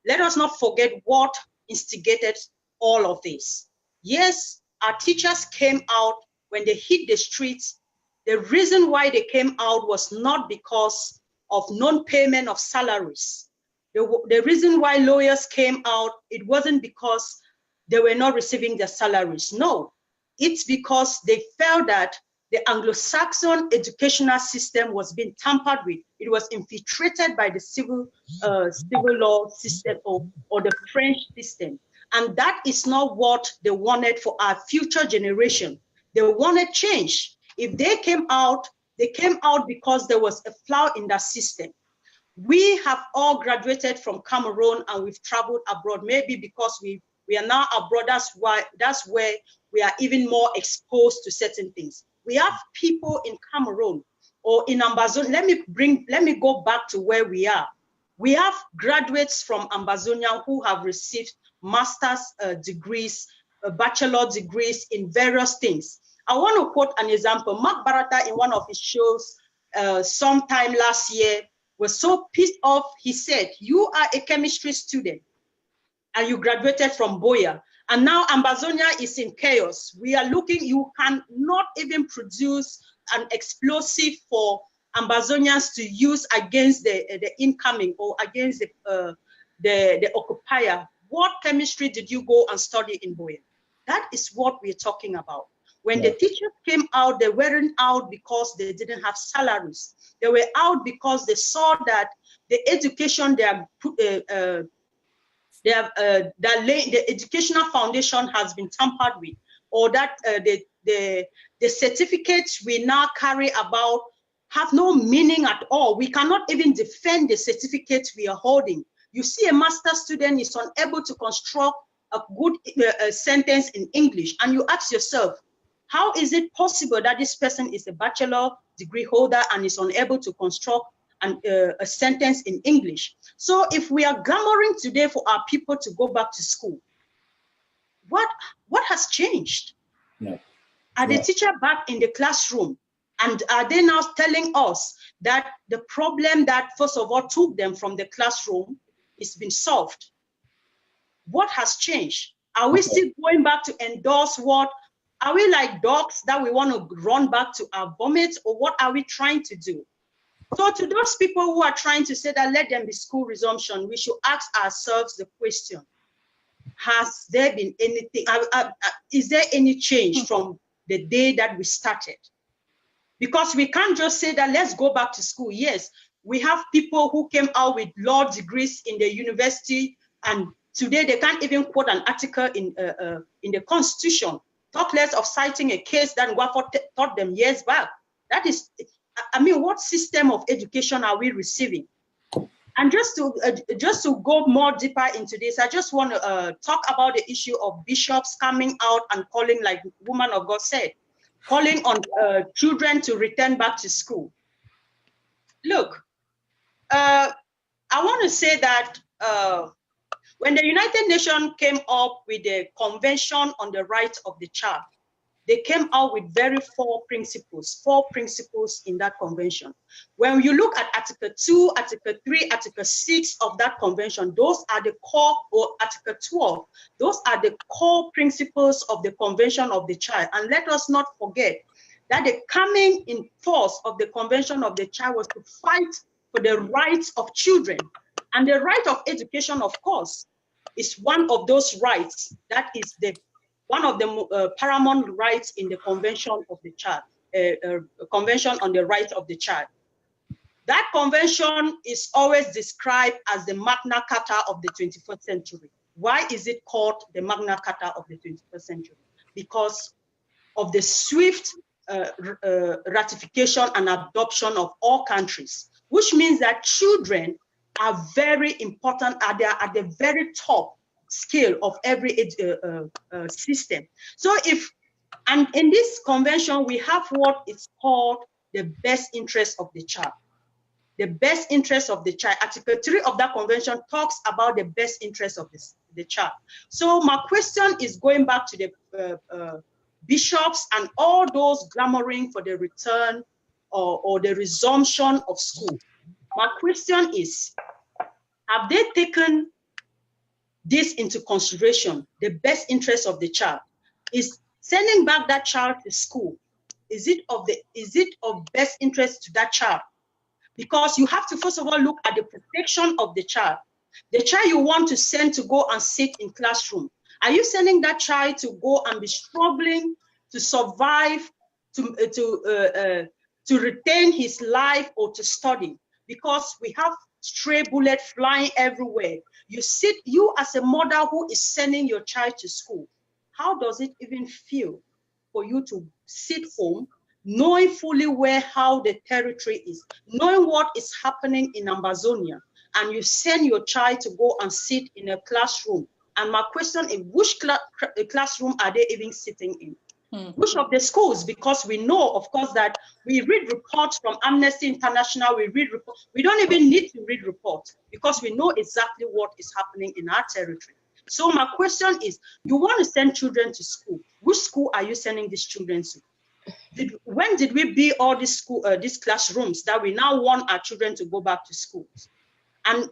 Let us not forget what instigated all of this. Yes, our teachers came out when they hit the streets. The reason why they came out was not because of non-payment of salaries. The reason why lawyers came out, it wasn't because they were not receiving their salaries. No, it's because they felt that the Anglo-Saxon educational system was being tampered with. It was infiltrated by the civil law system or the French system. And that is not what they wanted for our future generation. They wanted change. If they came out because there was a flaw in that system. We have all graduated from Cameroon and we've traveled abroad, maybe because we are now abroad. That's where we are even more exposed to certain things. We have people in Cameroon or in Ambazonia. Let me go back to where we are. We have graduates from Ambazonia who have received master's degrees, bachelor degrees in various things. I want to quote an example. Mark Barata, in one of his shows sometime last year, was so pissed off. He said, "You are a chemistry student and you graduated from Boya. And now Ambazonia is in chaos. We are looking, you cannot even produce an explosive for Ambazonians to use against the incoming or against the occupier. What chemistry did you go and study in Boya?" That is what we're talking about. When the teachers came out, they weren't out because they didn't have salaries. They were out because they saw that the education the educational foundation has been tampered with, or that the certificates we now carry about have no meaning at all. We cannot even defend the certificates we are holding. You see a master's student is unable to construct a good sentence in English, and you ask yourself, how is it possible that this person is a bachelor degree holder and is unable to construct a sentence in English? So if we are clamoring today for our people to go back to school, what has changed? Are the teachers back in the classroom? And are they now telling us that the problem that first of all took them from the classroom is been solved? What has changed? Are we still going back to endorse what? Are we like dogs that we want to run back to our vomit, or what are we trying to do? So to those people who are trying to say that let them be school resumption, we should ask ourselves the question, has there been anything, is there any change from the day that we started? Because we can't just say that let's go back to school. Yes, we have people who came out with law degrees in the university, and today they can't even quote an article in the Constitution. Talk less of citing a case that Nwafo taught them years back. That is, I mean, what system of education are we receiving? And just to go more deeper into this, I just want to talk about the issue of bishops coming out and calling, like the woman of God said, calling on children to return back to school. Look, I want to say that when the United Nations came up with the Convention on the Rights of the Child, they came out with four principles in that convention. When you look at Article 2, Article 3, Article 6 of that convention, those are the core, or Article 12, those are the core principles of the Convention of the Child. And let us not forget that the coming in force of the Convention of the Child was to fight for the rights of children. And the right of education, of course, is one of those rights. That is one of the paramount rights in the Convention of the Child, Convention on the Rights of the Child. That convention is always described as the Magna Carta of the 21st century. Why is it called the Magna Carta of the 21st century? Because of the swift ratification and adoption of all countries, which means that children are very important, they are at the very top scale of every system. So and in this convention, we have what is called the best interest of the child. The best interest of the child. Article 3 of that convention talks about the best interest of the child. So my question is going back to the bishops and all those clamoring for the return or the resumption of school. My question is, have they taken this into consideration, the best interest of the child? Is sending back that child to school, is it of best interest to that child? Because you have to first of all look at the protection of the child. The child you want to send to go and sit in classroom, are you sending that child to go and be struggling to survive, to retain his life or to study? Because we have stray bullets flying everywhere. You as a mother who is sending your child to school, how does it even feel for you to sit home knowing fully how the territory is, knowing what is happening in Ambazonia, and you send your child to go and sit in a classroom? And my question is, which classroom are they even sitting in? Which of the schools? Because we know, of course, that we read reports from Amnesty International, we don't even need to read reports because we know exactly what is happening in our territory. So my question is, you want to send children to school. Which school are you sending these children to? When did we build all these classrooms that we now want our children to go back to schools? And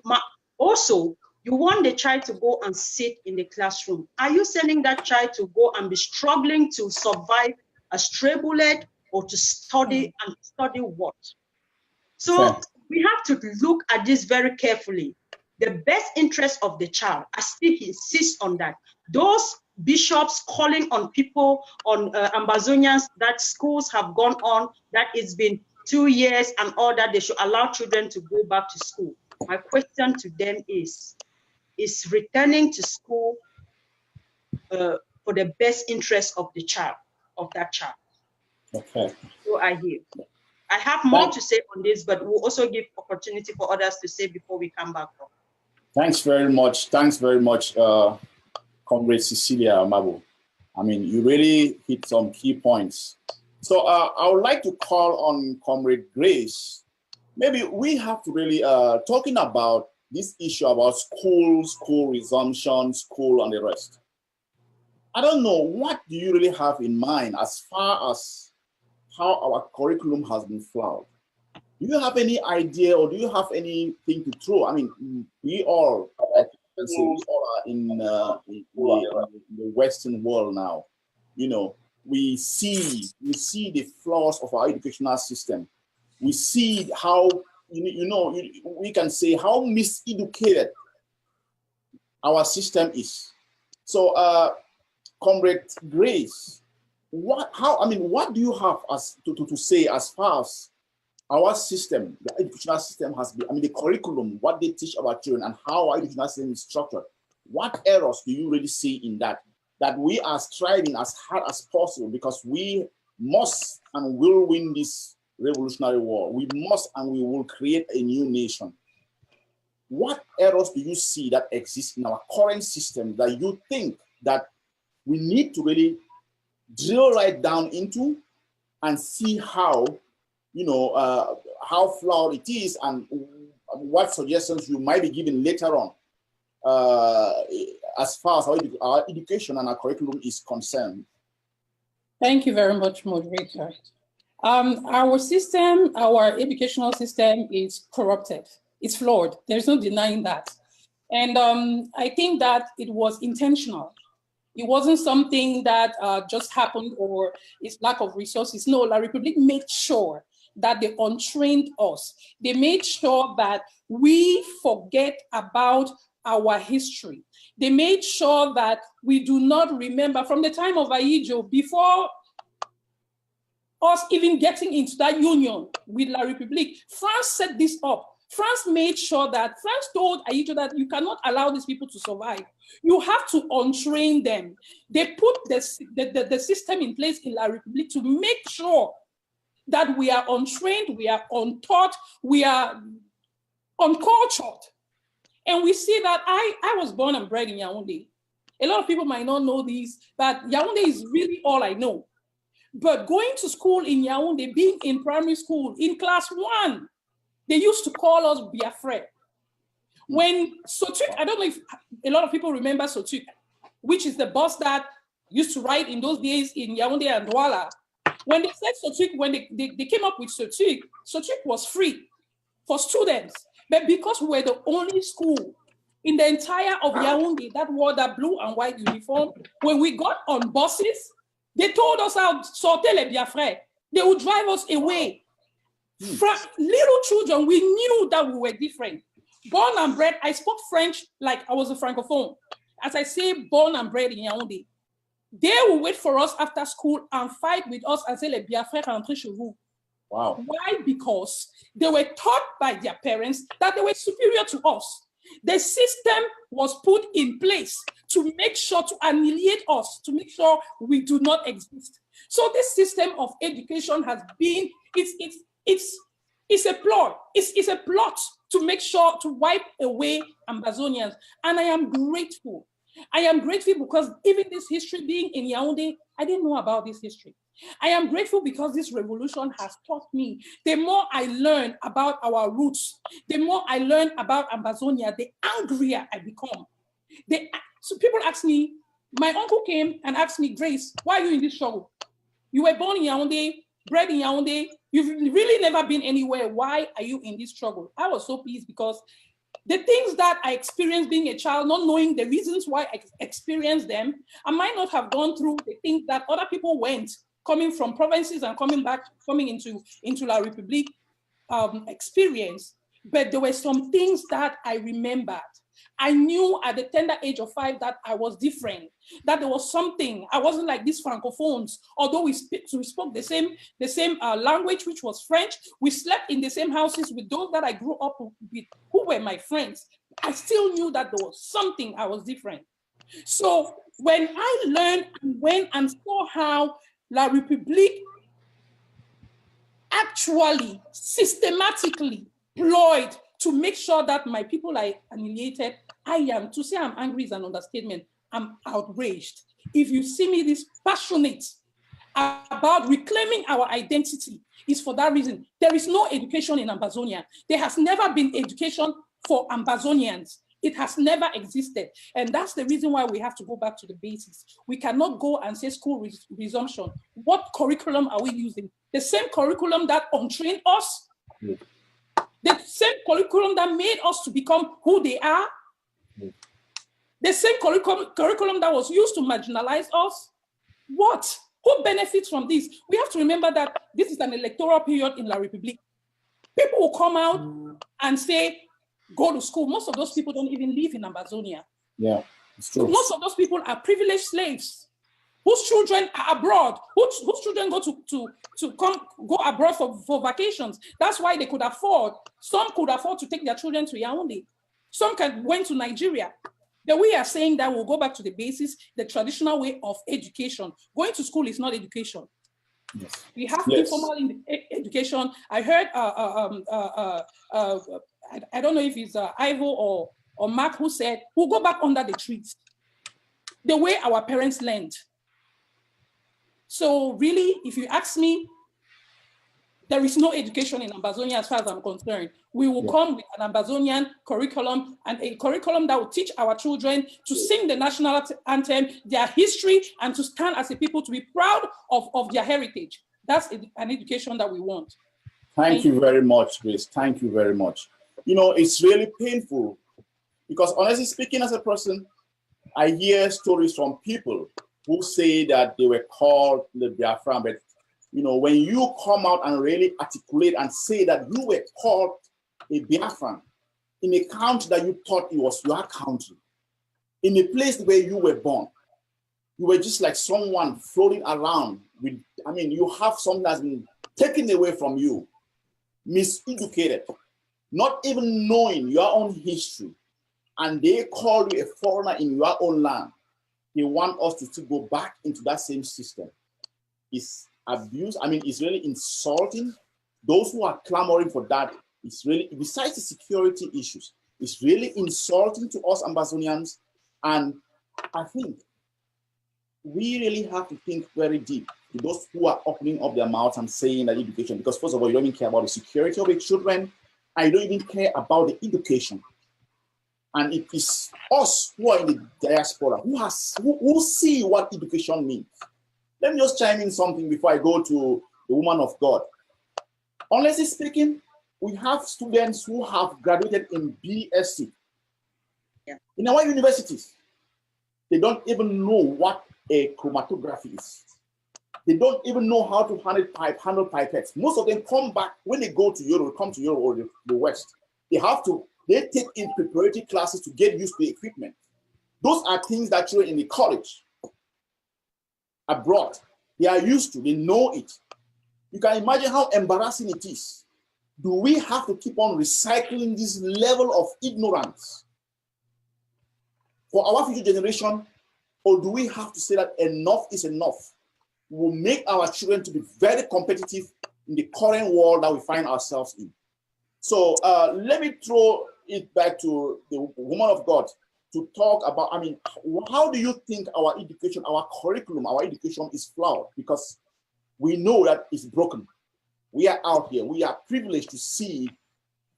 also, you want the child to go and sit in the classroom. Are you sending that child to go and be struggling to survive a stray bullet or to study and study what? So we have to look at this very carefully. The best interest of the child, I still insist on that. Those bishops calling on people, on Ambazonians, that schools have gone on, that it's been 2 years and all that, they should allow children to go back to school. My question to them is returning to school for the best interest of the child, of that child? Okay. So I hear. I have more to say on this, but we'll also give opportunity for others to say before we come back up. Thanks very much. Thanks very much, Comrade Cecilia Mabo. I mean, you really hit some key points. So I would like to call on Comrade Grace. Maybe we have to really, talking about this issue about school resumption, school and the rest. I don't know, what do you really have in mind as far as how our curriculum has been flawed? Do you have any idea or do you have anything to throw? I mean, we all, are in the Western world now. You know, we see the flaws of our educational system. We see how, we can say how miseducated our system is. So, Comrade Grace, what do you have as to say as far as our system, the educational system has been, I mean, the curriculum, what they teach our children and how our educational system is structured? What errors do you really see in that we are striving as hard as possible because we must and will win this revolutionary war. We must and we will create a new nation. What errors do you see that exist in our current system that you think that we need to really drill right down into and see how, how flawed it is and what suggestions you might be given later on as far as our education and our curriculum is concerned? Thank you very much, moderator. Our system, our educational system is corrupted. It's flawed. There's no denying that. And I think that it was intentional. It wasn't something that just happened or it's lack of resources. No, La République made sure that they untrained us. They made sure that we forget about our history. They made sure that we do not remember from the time of Ayijo, before us even getting into that union with La République, France set this up. France made sure that, France told Ayijo that you cannot allow these people to survive. You have to untrain them. They put the system in place in La République to make sure that we are untrained, we are untaught, we are uncultured. And we see that I was born and bred in Yaoundé. A lot of people might not know this, but Yaoundé is really all I know. But going to school in Yaoundé, being in primary school, in class 1, they used to call us Biafra. When Sotuk, I don't know if a lot of people remember Sotuk, which is the bus that used to ride in those days in Yaoundé and Douala. When they said Sotuk, when they came up with Sotuk, Sotuk was free for students. But because we were the only school in the entire of Yaoundé that wore that blue and white uniform, when we got on buses, they told us how sortez les Biafra. They would drive us away. Little children, we knew that we were different. Born and bred, I spoke French like I was a francophone. As I say, born and bred in Yaoundé. They will wait for us after school and fight with us and say, les Biafra rentrez chez vous. Wow. Why? Because they were taught by their parents that they were superior to us. The system was put in place to make sure to annihilate us, to make sure we do not exist. So this system of education has been, it's a plot. It's a plot to make sure to wipe away Ambazonians. And I am grateful. I am grateful because even this history being in Yaoundé, I didn't know about this history. I am grateful because this revolution has taught me. The more I learn about our roots, the more I learn about Ambazonia, the angrier I become. So people ask me, my uncle came and asked me, Grace, why are you in this struggle? You were born in Yaoundé, bred in Yaoundé, you've really never been anywhere. Why are you in this struggle? I was so pleased because the things that I experienced being a child, not knowing the reasons why I experienced them, I might not have gone through the things that other people went, coming from provinces and coming into La République experience. But there were some things that I remembered. I knew at the tender age of 5 that I was different, that there was something. I wasn't like these francophones. Although we spoke the same language, which was French. We slept in the same houses with those that I grew up with, who were my friends. I still knew that there was something I was different. So when I learned and went and saw how La République actually systematically ployed to make sure that my people are annihilated, to say I'm angry is an understatement. I'm outraged. If you see me this passionate about reclaiming our identity, it's for that reason. There is no education in Ambazonia. There has never been education for Ambazonians. It has never existed. And that's the reason why we have to go back to the basics. We cannot go and say school resumption. What curriculum are we using? The same curriculum that untrained us? Yeah. The same curriculum that made us to become who they are? Yeah. The same curriculum that was used to marginalize us? What? Who benefits from this? We have to remember that this is an electoral period in La République. People will come out and say, go to school. Most of those people don't even live in Ambazonia. Yeah, it's true. Most of those people are privileged slaves whose children are abroad, whose children go abroad for vacations. That's why they could afford. Some could afford to take their children to Yaoundé. Some went to Nigeria. Then we are saying that we'll go back to the basis, the traditional way of education. Going to school is not education. Yes. We have informal education. I heard, I don't know if it's Ivo or Mark who said, we'll go back under the trees, the way our parents learned. So really, if you ask me, there is no education in Ambazonia as far as I'm concerned. We will come with an Ambazonian curriculum and a curriculum that will teach our children to sing the national anthem, their history, and to stand as a people to be proud of their heritage. That's an education that we want. Thank you very much, Grace. Thank you very much. You know, it's really painful because honestly speaking, as a person, I hear stories from people who say that they were called the Biafran, but you know, when you come out and really articulate and say that you were called a Biafran in a country that you thought it was your country, in a place where you were born, you were just like someone floating around with, I mean, you have something that's been taken away from you, miseducated, not even knowing your own history, and they call you a foreigner in your own land. They want us to still go back into that same system. It's abuse. I mean, it's really insulting. Those who are clamoring for that, it's really, besides the security issues, it's really insulting to us Ambazonians. And I think we really have to think very deep to those who are opening up their mouths and saying that education, because first of all, you don't even care about the security of the children, and you don't even care about the education. And it is us who are in the diaspora who see what education means. Let me just chime in something before I go to the woman of God. Honestly speaking, we have students who have graduated in BSc. Yeah. In our universities, they don't even know what a chromatography is. They don't even know how to handle pipettes. Most of them come back when they go to Europe, come to Europe or the West. They take in preparatory classes to get used to the equipment. Those are things that children in the college abroad, they are used to, they know it. You can imagine how embarrassing it is. Do we have to keep on recycling this level of ignorance for our future generation, or do we have to say that enough is enough? We will make our children to be very competitive in the current world that we find ourselves in. So let me throw it back to the woman of God to talk about, how do you think our education, our curriculum, our education is flawed? Because we know that it's broken. We are out here. We are privileged to see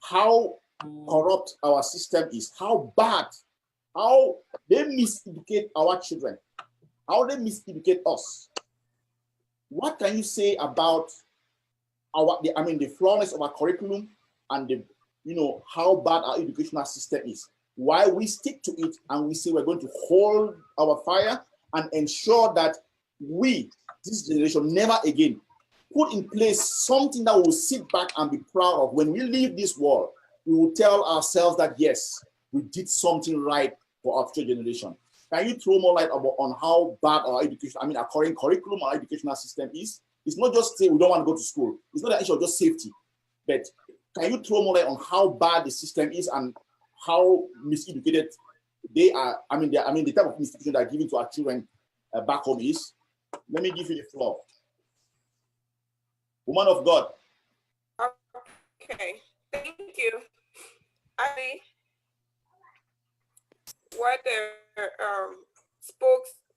how corrupt our system is, how bad, how they miseducate our children, how they miseducate us. What can you say about the flawness of our curriculum and how bad our educational system is? Why we stick to it and we say we're going to hold our fire and ensure that we, this generation, never again put in place something that we will sit back and be proud of. When we leave this world, we will tell ourselves that, yes, we did something right for our future generation. Can you throw more light on how bad our education, our current curriculum, our educational system is? It's not just say we don't want to go to school. It's not an issue of just safety. But can you throw more light on how bad the system is and how miseducated they are? The type of institution that are given to our children back home is. Let me give you the floor. Woman of God. Okay, thank you. What the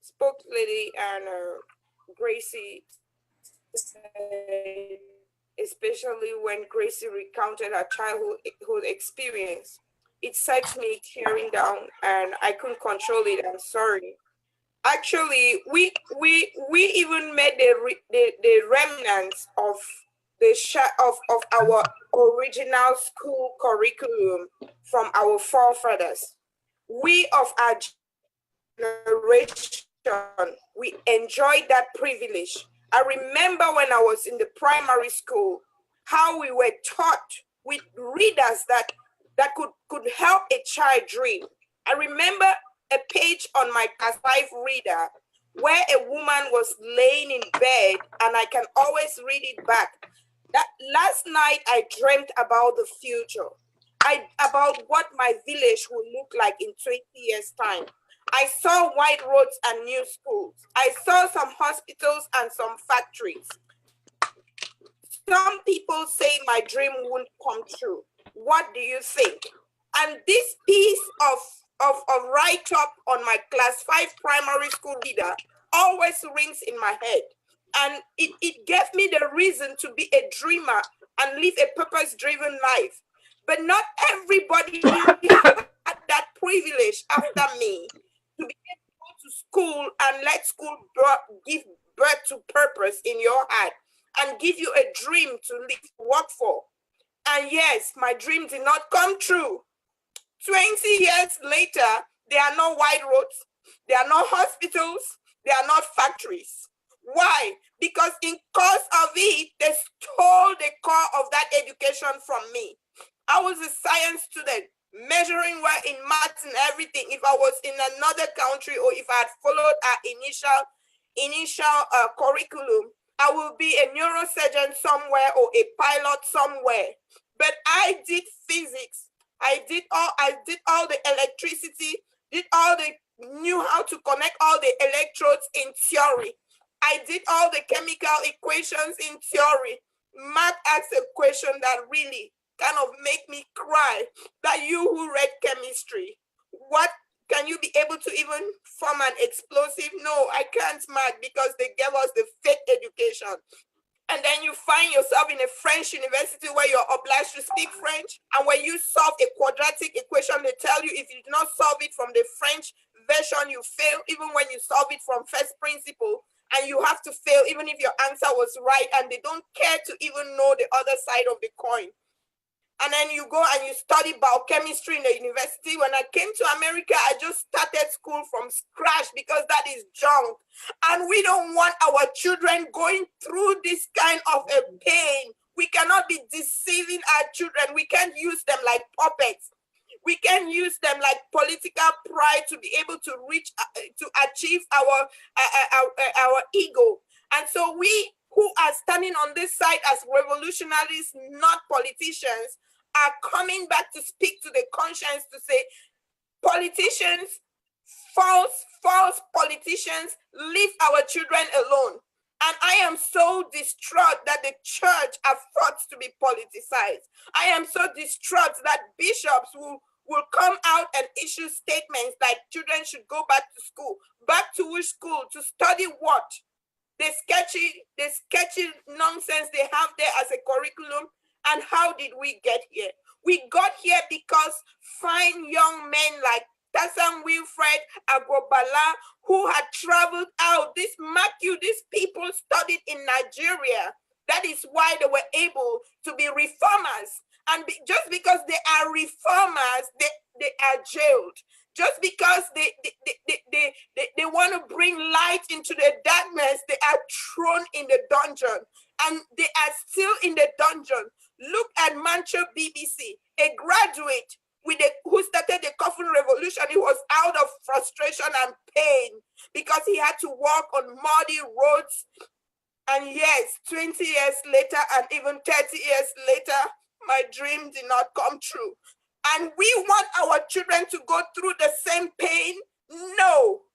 spoke lady and Gracie said, especially when Gracie recounted her childhood experience, it set me tearing down, and I couldn't control it. I'm sorry. Actually, we even made the remnants of of our original school curriculum from our forefathers. We of our generation, we enjoyed that privilege. I remember when I was in the primary school, how we were taught with readers that could help a child dream. I remember a page on my class 5 reader where a woman was laying in bed, and I can always read it back. That last night I dreamt about the future, about what my village will look like in 20 years' time. I saw white roads and new schools. I saw some hospitals and some factories. Some people say my dream won't come true. What do you think? And this piece of write-up on my class 5 primary school reader always rings in my head. And it gave me the reason to be a dreamer and live a purpose-driven life. But not everybody had that privilege after me to be able to go to school and let school give birth to purpose in your heart and give you a dream to live, work for. And yes, my dream did not come true. 20 years later, there are no white roads, there are no hospitals, there are not factories. Why? Because in course of it, they stole the core of that education from me. I was a science student, measuring well in maths and everything. If I was in another country or if I had followed our initial curriculum, I will be a neurosurgeon somewhere or a pilot somewhere. But I did physics. I did all the electricity, knew how to connect all the electrodes in theory. I did all the chemical equations in theory. Math asked a question that really kind of make me cry, that you who read chemistry, what can can you be able to even form an explosive? No, I can't, Mark, because they gave us the fake education. And then you find yourself in a French university where you're obliged to speak French. And when you solve a quadratic equation, they tell you if you do not solve it from the French version, you fail, even when you solve it from first principle. And you have to fail even if your answer was right. And they don't care to even know the other side of the coin. And then you go and you study biochemistry in the university. When I came to America, I just started school from scratch because that is junk. And we don't want our children going through this kind of a pain. We cannot be deceiving our children. We can't use them like puppets. We can use them like political pride to be able to reach, to achieve our ego. And so we who are standing on this side as revolutionaries, not politicians, are coming back to speak to the conscience to say, politicians, false politicians, leave our children alone. And I am so distraught that the church affords to be politicized. I am so distraught that bishops will come out and issue statements like children should go back to school. Back to which school? To study what? The sketchy nonsense they have there as a curriculum. And how did we get here? We got here because fine young men like Tassan Wilfred Agrobala, who had traveled out. These people studied in Nigeria. That is why they were able to be reformers. And just because they are reformers, they are jailed. Just because they want to bring light into the darkness, they are thrown in the dungeon. And they are still in the dungeon. Look at Mancho BBC, a graduate who started the coffin revolution. He was out of frustration and pain because he had to walk on muddy roads. And yes, 20 years later and even 30 years later, my dream did not come true. And we want our children to go through the same pain? No.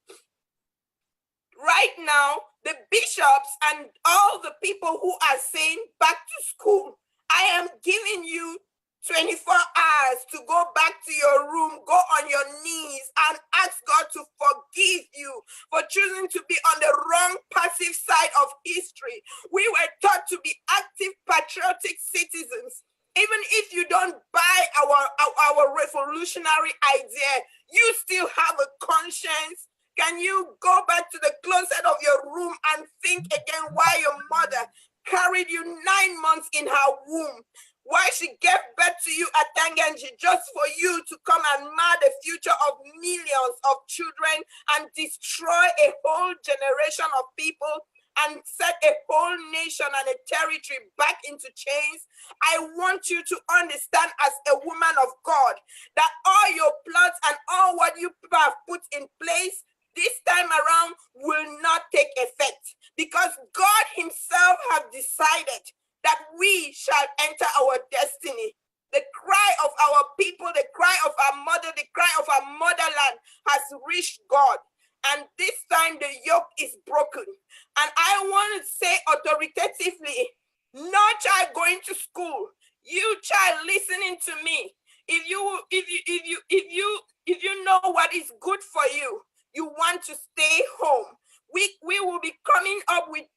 Right now, the bishops and all the people who are saying back to school, I am giving you 24 hours to go back to your room, go on your knees and ask God to forgive you for choosing to be on the wrong passive side of history. We were taught to be active, patriotic citizens. Even if you don't buy our revolutionary idea, you still have a conscience. Can you go back to the closet of your room and think again why your mother carried you 9 months in her womb? Why she gave birth to you at Tangenji just for you to come and mar the future of millions of children and destroy a whole generation of people and set a whole nation and a territory back into chains? I want you to understand as a woman of God that all your plots and all what you have put in place this time around will not take effect, because God himself has decided that we shall enter our destiny. The cry of our people, the cry of our mother, the cry of our motherland has reached God. And this time the yoke is broken. And I want to say authoritatively, no child going to school, you child listening to me, if you know what is good for you, you want to stay home. We will be coming up with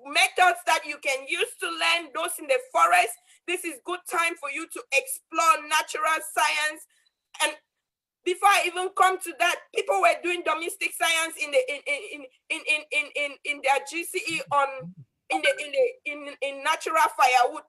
methods that you can use to learn. Those in the forest, this is good time for you to explore natural science. And before I even come to that, people were doing domestic science in their GCE in natural firewood.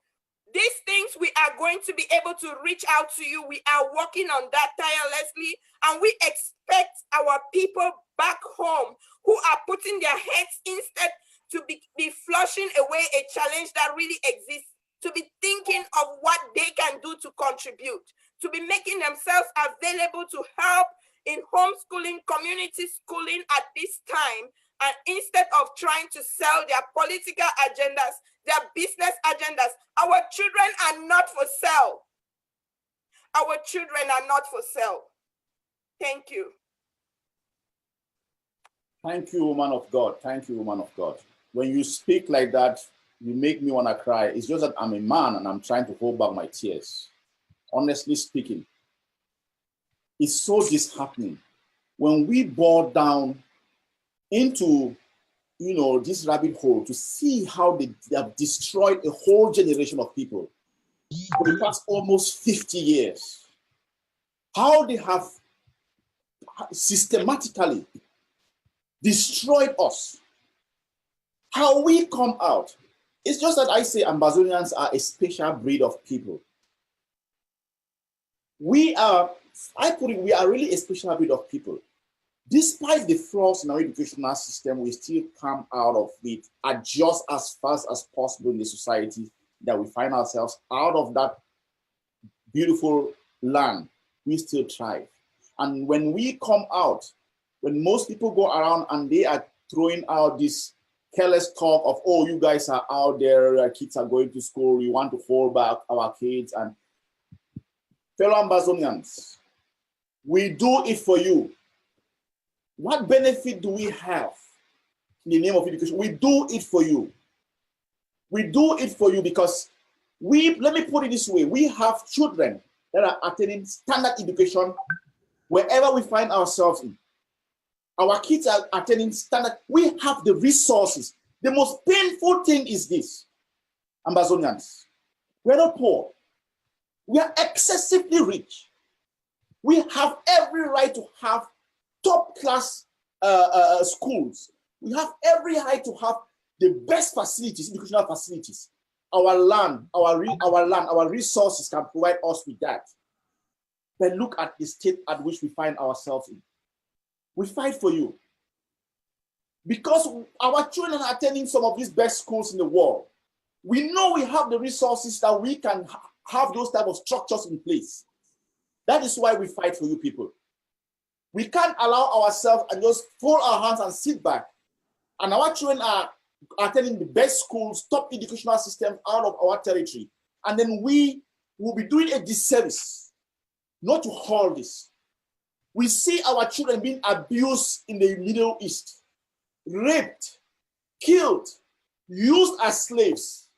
These things we are going to be able to reach out to you. We are working on that tirelessly, and we expect our people back home who are putting their heads instead to be flushing away a challenge that really exists, to be thinking of what they can do to contribute, to be making themselves available to help in homeschooling, community schooling at this time, and instead of trying to sell their political agendas, their business agendas. Our children are not for sale. Our children are not for sale. Thank you. Thank you, woman of God. Thank you, woman of God. When you speak like that, you make me want to cry. It's just that I'm a man and I'm trying to hold back my tears. Honestly speaking, it's so disheartening when we bore down into, this rabbit hole to see how they have destroyed a whole generation of people for the past almost 50 years, how they have systematically destroyed us, how we come out. It's just that I say Ambazonians are a special breed of people. We are really a special breed of people. Despite the flaws in our educational system, we still come out of it, adjust as fast as possible in the society that we find ourselves out of that beautiful land. We still thrive. And when we come out, when most people go around and they are throwing out this careless talk of, oh, you guys are out there, kids are going to school, we want to hold back our kids. And fellow Ambazonians, we do it for you. What benefit do we have in the name of education? We do it for you. We do it for you because let me put it this way, we have children that are attending standard education wherever we find ourselves in. Our kids are attending standard. We have the resources. The most painful thing is this, Ambazonians. We're not poor. We are excessively rich. We have every right to have top-class schools. We have every right to have the best facilities, educational facilities. Our land, our resources can provide us with that. But look at the state at which we find ourselves in. We fight for you. Because our children are attending some of these best schools in the world. We know we have the resources that we can have those type of structures in place. That is why we fight for you people. We can't allow ourselves and just fold our hands and sit back. And our children are attending the best schools, top educational systems out of our territory. And then we will be doing a disservice not to hold this. We see our children being abused in the Middle East, raped, killed, used as slaves,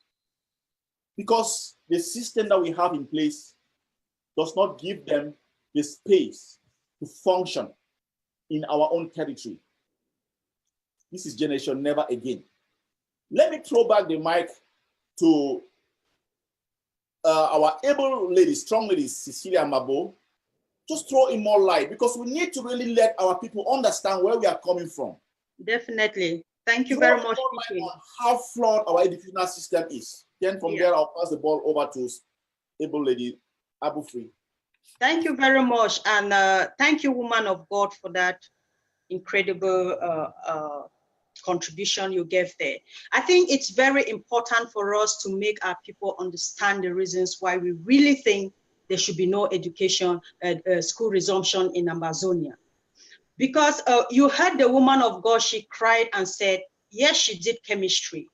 because the system that we have in place does not give them the space to function in our own territory. This is generation never again. Let me throw back the mic to our able lady, strong lady, Cecilia Mabo. Just throw in more light, because we need to really let our people understand where we are coming from. Definitely. Thank you very much. On how flawed our educational system is. Then from there, I'll pass the ball over to able lady Abu Free. Thank you very much. And thank you, woman of God, for that incredible contribution you gave there. I think it's very important for us to make our people understand the reasons why we really think there should be no education, school resumption in Ambazonia. Because you heard the woman of God, she cried and said, yes, she did chemistry,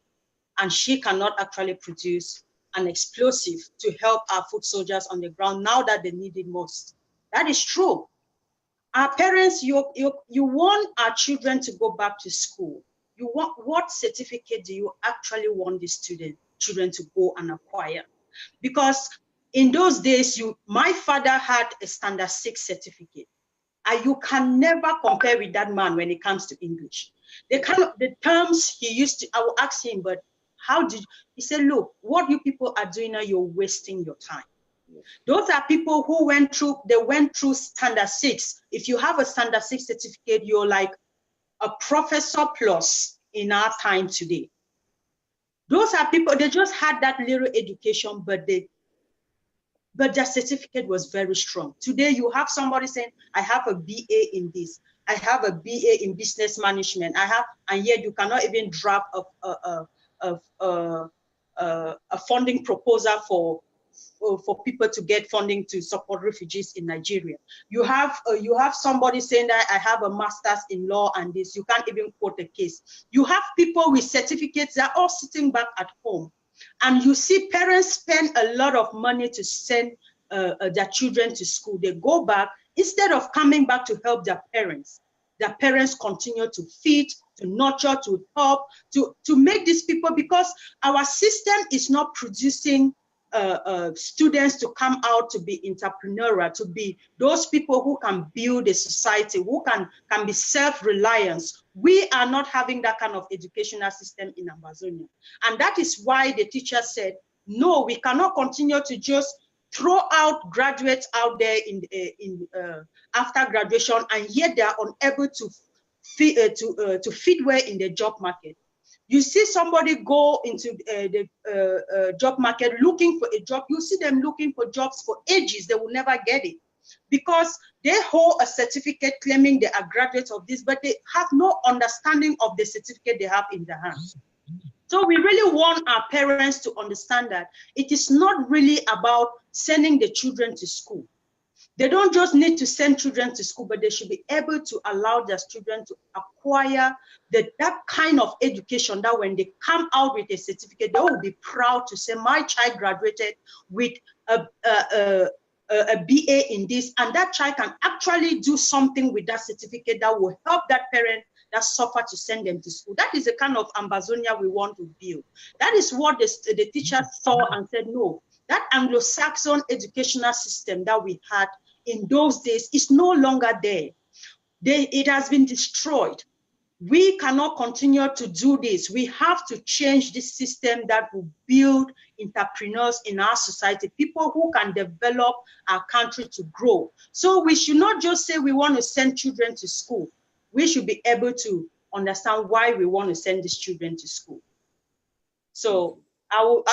and she cannot actually produce an explosive to help our foot soldiers on the ground now that they need it most. That is true. Our parents, you want our children to go back to school. You want, what certificate do you actually want the children to go and acquire? Because in those days, my father had a standard 6 certificate. And you can never compare with that man when it comes to English. The terms he used to, I will ask him, but he said, look, what you people are doing now, you're wasting your time. Those are people who went through standard 6. If you have a standard 6 certificate, you're like a professor plus in our time today. Those are people, they just had that little education, but their certificate was very strong. Today, you have somebody saying, I have a BA in this, I have a BA in business management, and yet you cannot even draft a funding proposal for people to get funding to support refugees in Nigeria. You have somebody saying that I have a master's in law and this, you can't even quote a case. You have people with certificates that are all sitting back at home. And you see parents spend a lot of money to send their children to school. They go back, instead of coming back to help their parents continue to feed, to nurture, to help, to make these people, because our system is not producing students to come out to be entrepreneurial, to be those people who can build a society, who can be self-reliant. We are not having that kind of educational system in Ambazonia. And that is why the teacher said, no, we cannot continue to just throw out graduates out there after graduation, and yet they are unable to fit well in the job market. You see somebody go into the job market looking for a job, you see them looking for jobs for ages, they will never get it because they hold a certificate claiming they are graduates of this, but they have no understanding of the certificate they have in their hands. So we really want our parents to understand that it is not really about sending the children to school. They don't just need to send children to school, but they should be able to allow their children to acquire that kind of education that when they come out with a certificate, they will be proud to say, my child graduated with a BA in this, and that child can actually do something with that certificate that will help that parent that suffer to send them to school. That is the kind of Ambazonia we want to build. That is what the teacher saw and said, no, that Anglo-Saxon educational system that we had in those days is no longer there. It has been destroyed. We cannot continue to do this. We have to change this system that will build entrepreneurs in our society, people who can develop our country to grow. So we should not just say we want to send children to school. We should be able to understand why we want to send these children to school. So I will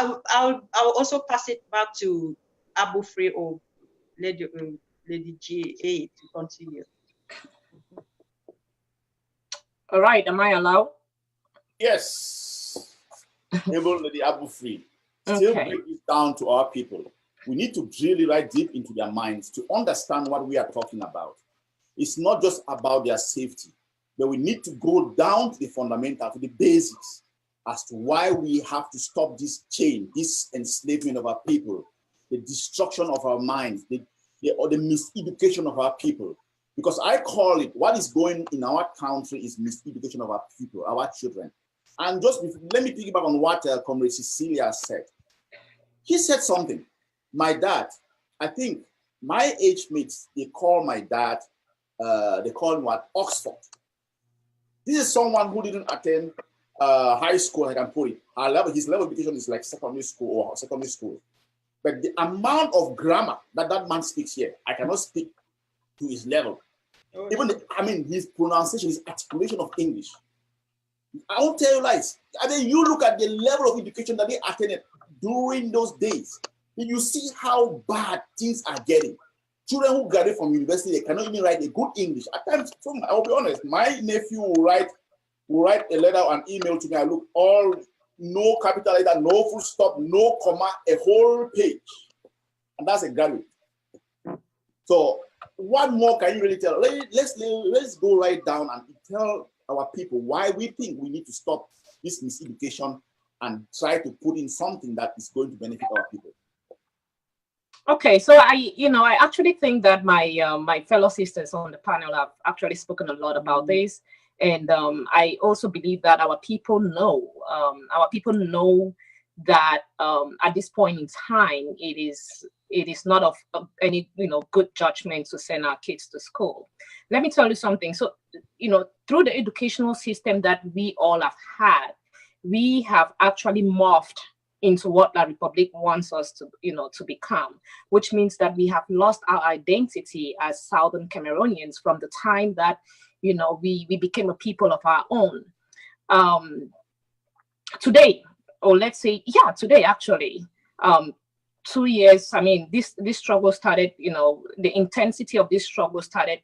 also pass it back to Abu Free or Lady GA to continue. All right, am I allowed? Yes. Able Lady Abu Free. Still break it down to our people. We need to really write deep into their minds to understand what we are talking about. It's not just about their safety, but we need to go down to the fundamental, to the basics, as to why we have to stop this chain, this enslavement of our people, the destruction of our minds, the miseducation of our people. Because I call it, what is going in our country is miseducation of our people, our children. And just let me piggyback on what Comrade Cecilia said. He said something. My dad, I think my age mates, they call my dad, they call him what? Oxford. This is someone who didn't attend high school, I can put it. His level of education is like secondary school. But the amount of grammar that man speaks here, I cannot speak to his level. Even his pronunciation, his articulation of English. I won't tell you lies. I mean, you look at the level of education that they attended during those days, and you see how bad things are getting. Children who graduate from university, they cannot even write a good English. At times, I'll be honest, my nephew will write a letter or an email to me. I look, all no capital letter, no full stop, no comma, a whole page. And that's a graduate. So what more can you really tell? Let's go right down and tell our people why we think we need to stop this miseducation and try to put in something that is going to benefit our people. Okay, so I actually think that my fellow sisters on the panel have actually spoken a lot about this, and I also believe that our people know that at this point in time it is not of any good judgment to send our kids to school. Let me tell you something. So through the educational system that we all have had, we have actually morphed into what La Republic wants us to become, which means that we have lost our identity as Southern Cameroonians from the time that we became a people of our own. Today, or let's say, today actually, 2 years, this struggle started, the intensity of this struggle started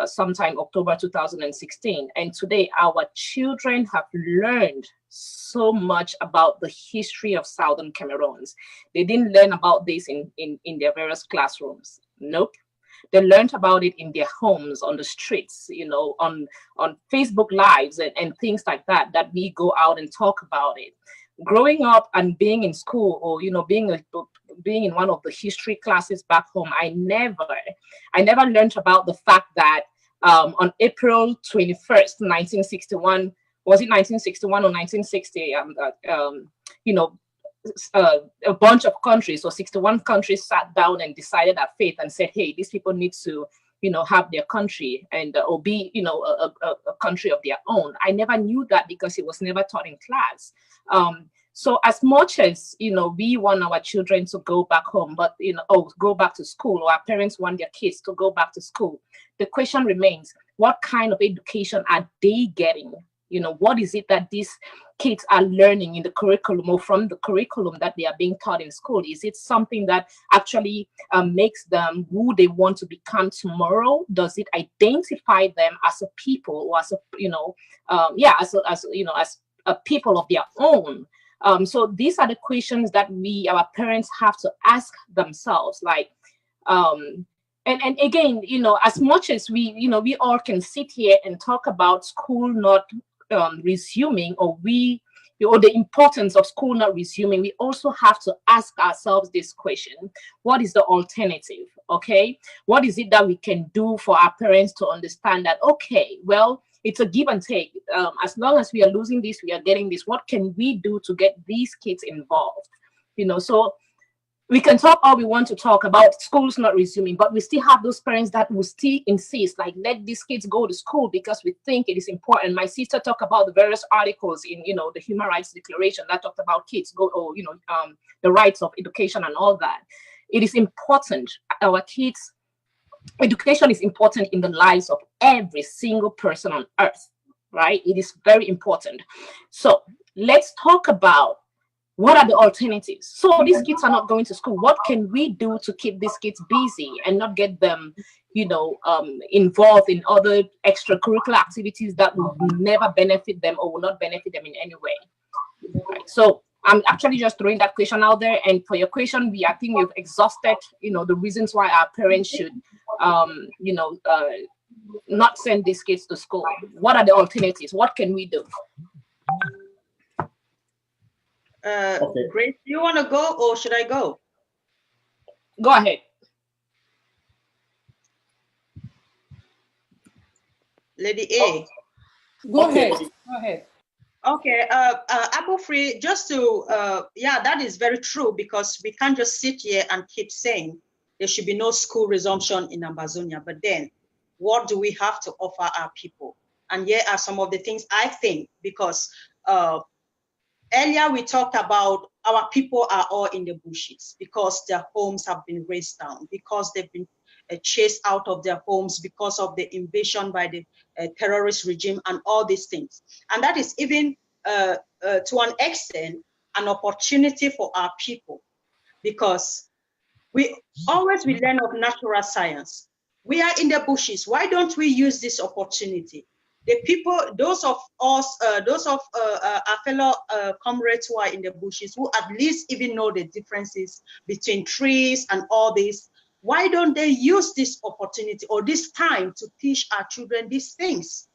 sometime October 2016. And today our children have learned so much about the history of Southern Cameroons. They didn't learn about this in their various classrooms. Nope. They learned about it in their homes, on the streets, on Facebook Lives and things like that we go out and talk about it. Growing up and being in school, or being in one of the history classes back home, I never learned about the fact that on April 21st, 1961, was it 1961 or 1960? a bunch of countries, or 61 countries, sat down and decided at faith and said, hey, these people need to, have their country and or be, a country of their own. I never knew that because it was never taught in class. So as much as, we want our children to go back home, but, go back to school, or our parents want their kids to go back to school, the question remains, what kind of education are they getting? What is it that these kids are learning in the curriculum, or from the curriculum that they are being taught in school? Is it something that actually makes them who they want to become tomorrow? Does it identify them as a people, or as a people of their own? So these are the questions that our parents have to ask themselves. Like, and again, as much as we all can sit here and talk about school not resuming, or the importance of school not resuming, we also have to ask ourselves this question: what is the alternative? Okay, what is it that we can do for our parents to understand that, okay, well, it's a give and take. As long as we are losing this, we are getting this. What can we do to get these kids involved? So we can talk all we want to talk about schools not resuming, but we still have those parents that will still insist, like, let these kids go to school because we think it is important. My sister talked about the various articles in, the Human Rights Declaration that talked about kids the rights of education and all that. It is important. Our kids' education is important in the lives of every single person on earth, right? It is very important. So let's talk about, what are the alternatives? So these kids are not going to school. What can we do to keep these kids busy and not get them, involved in other extracurricular activities that will never benefit them or will not benefit them in any way? Right. So I'm actually just throwing that question out there. And for your question, I think we've exhausted, the reasons why our parents should, not send these kids to school. What are the alternatives? What can we do? Okay. Grace, do you want to go, or should I go? Go ahead. Lady A. Go Okay. ahead. Okay, Apple Free, just to, that is very true, because we can't just sit here and keep saying there should be no school resumption in Ambazonia. But then, what do we have to offer our people? And here are some of the things I think, because earlier we talked about our people are all in the bushes because their homes have been razed down, because they've been chased out of their homes because of the invasion by the terrorist regime and all these things. And that is even to an extent an opportunity for our people, because we learn of natural science. We are in the bushes. Why don't we use this opportunity? The people, those of us, our fellow comrades who are in the bushes, who at least even know the differences between trees and all this, why don't they use this opportunity or this time to teach our children these things?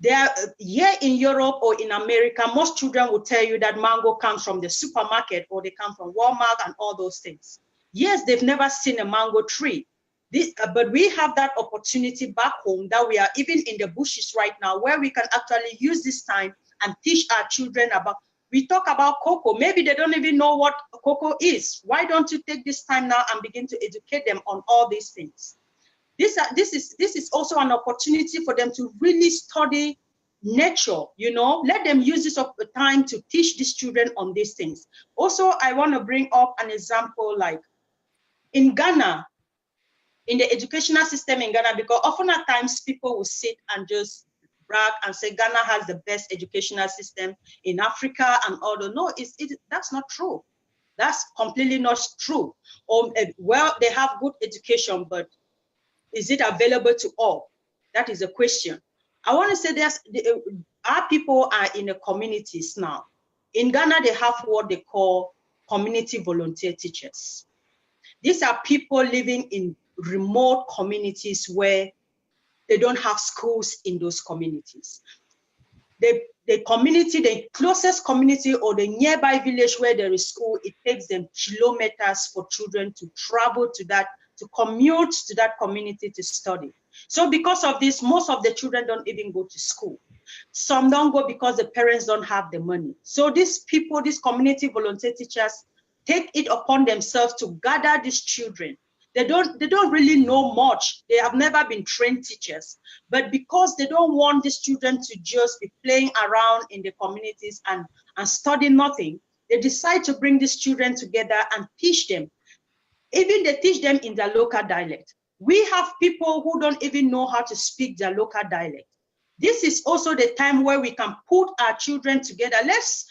Here in Europe or in America, most children will tell you that mango comes from the supermarket or they come from Walmart and all those things. Yes, they've never seen a mango tree. But we have that opportunity back home, that we are even in the bushes right now, where we can actually use this time and teach our children about. We talk about cocoa. Maybe they don't even know what cocoa is. Why don't you take this time now and begin to educate them on all these things? This is also an opportunity for them to really study nature. Let them use this time to teach these children on these things. Also, I want to bring up an example, like in Ghana. In the educational system in Ghana, because often at times people will sit and just brag and say Ghana has the best educational system in Africa and all that. No, that's not true. That's completely not true. Well, they have good education, but is it available to all? That is a question. I want to say our people are in the communities now. In Ghana, they have what they call community volunteer teachers. These are people living in remote communities where they don't have schools in those communities. The community, the closest community or the nearby village where there is school, it takes them kilometers for children to travel to that, to commute to that community to study. So because of this, most of the children don't even go to school. Some don't go because the parents don't have the money. So these people, these community volunteer teachers, take it upon themselves to gather these children. They don't really know much. They have never been trained teachers. But because they don't want these children to just be playing around in the communities and study nothing, they decide to bring these children together and teach them. Even they teach them in their local dialect. We have people who don't even know how to speak their local dialect. This is also the time where we can put our children together. Let's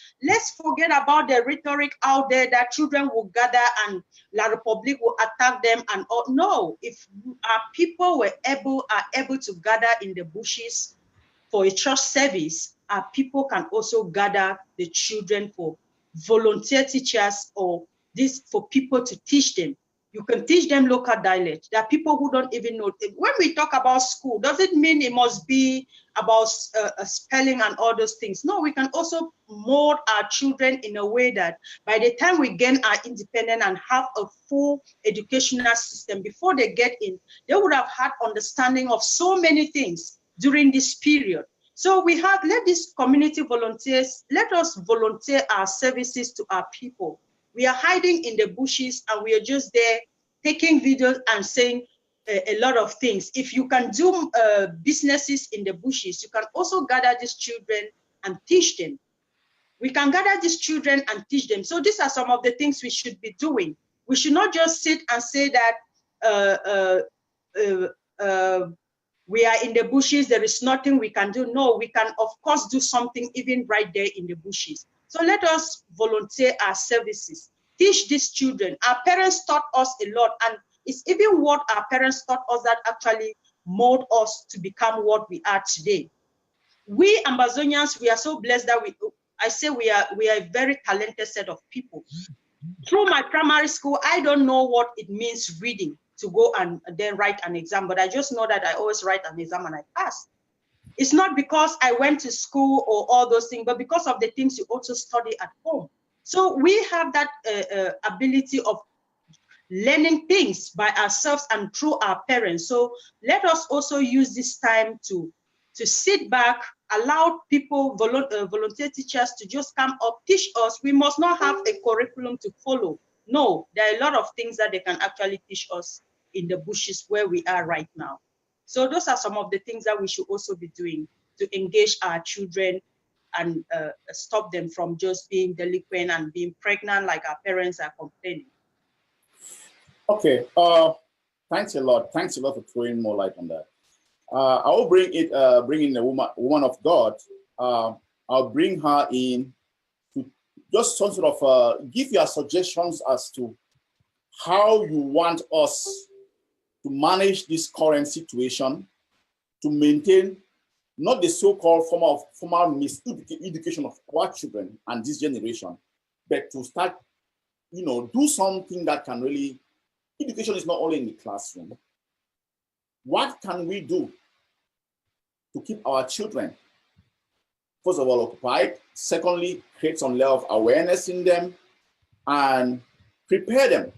forget about the rhetoric out there that children will gather and La Republique will attack them and all. No, if our people are able to gather in the bushes for a church service, our people can also gather the children for volunteer teachers or this for people to teach them. You can teach them local dialect. There are people who don't even know. When we talk about school, does it mean it must be about spelling and all those things? No, we can also mold our children in a way that by the time we gain our independence and have a full educational system, before they get in, they would have had understanding of so many things during this period. So we have, let these community volunteers, let us volunteer our services to our people. We are hiding in the bushes and we are just there taking videos and saying a lot of things. If you can do businesses in the bushes, you can also gather these children and teach them. We can gather these children and teach them. So these are some of the things we should be doing. We should not just sit and say that we are in the bushes, there is nothing we can do. No, we can, of course, do something even right there in the bushes. So let us volunteer our services, teach these children. Our parents taught us a lot, and it's even what our parents taught us that actually mold us to become what we are today. We Ambazonians, we are so blessed that we are a very talented set of people. Through my primary school, I don't know what it means reading to go and then write an exam, but I just know that I always write an exam and I pass. It's not because I went to school or all those things, but because of the things you also study at home. So we have that ability of learning things by ourselves and through our parents. So let us also use this time to sit back, allow people, volunteer teachers to just come up, teach us. We must not have a curriculum to follow. No, there are a lot of things that they can actually teach us in the bushes where we are right now. So those are some of the things that we should also be doing to engage our children and stop them from just being delinquent and being pregnant like our parents are complaining. Okay, thanks a lot. Thanks a lot for throwing more light on that. I will bring in the woman of God. I'll bring her in to just sort of give your suggestions as to how you want us to manage this current situation, to maintain not the so-called formal miseducation of our children and this generation, but to start, do something that can really, education is not only in the classroom. What can we do to keep our children, first of all, occupied? Secondly, create some level of awareness in them and prepare them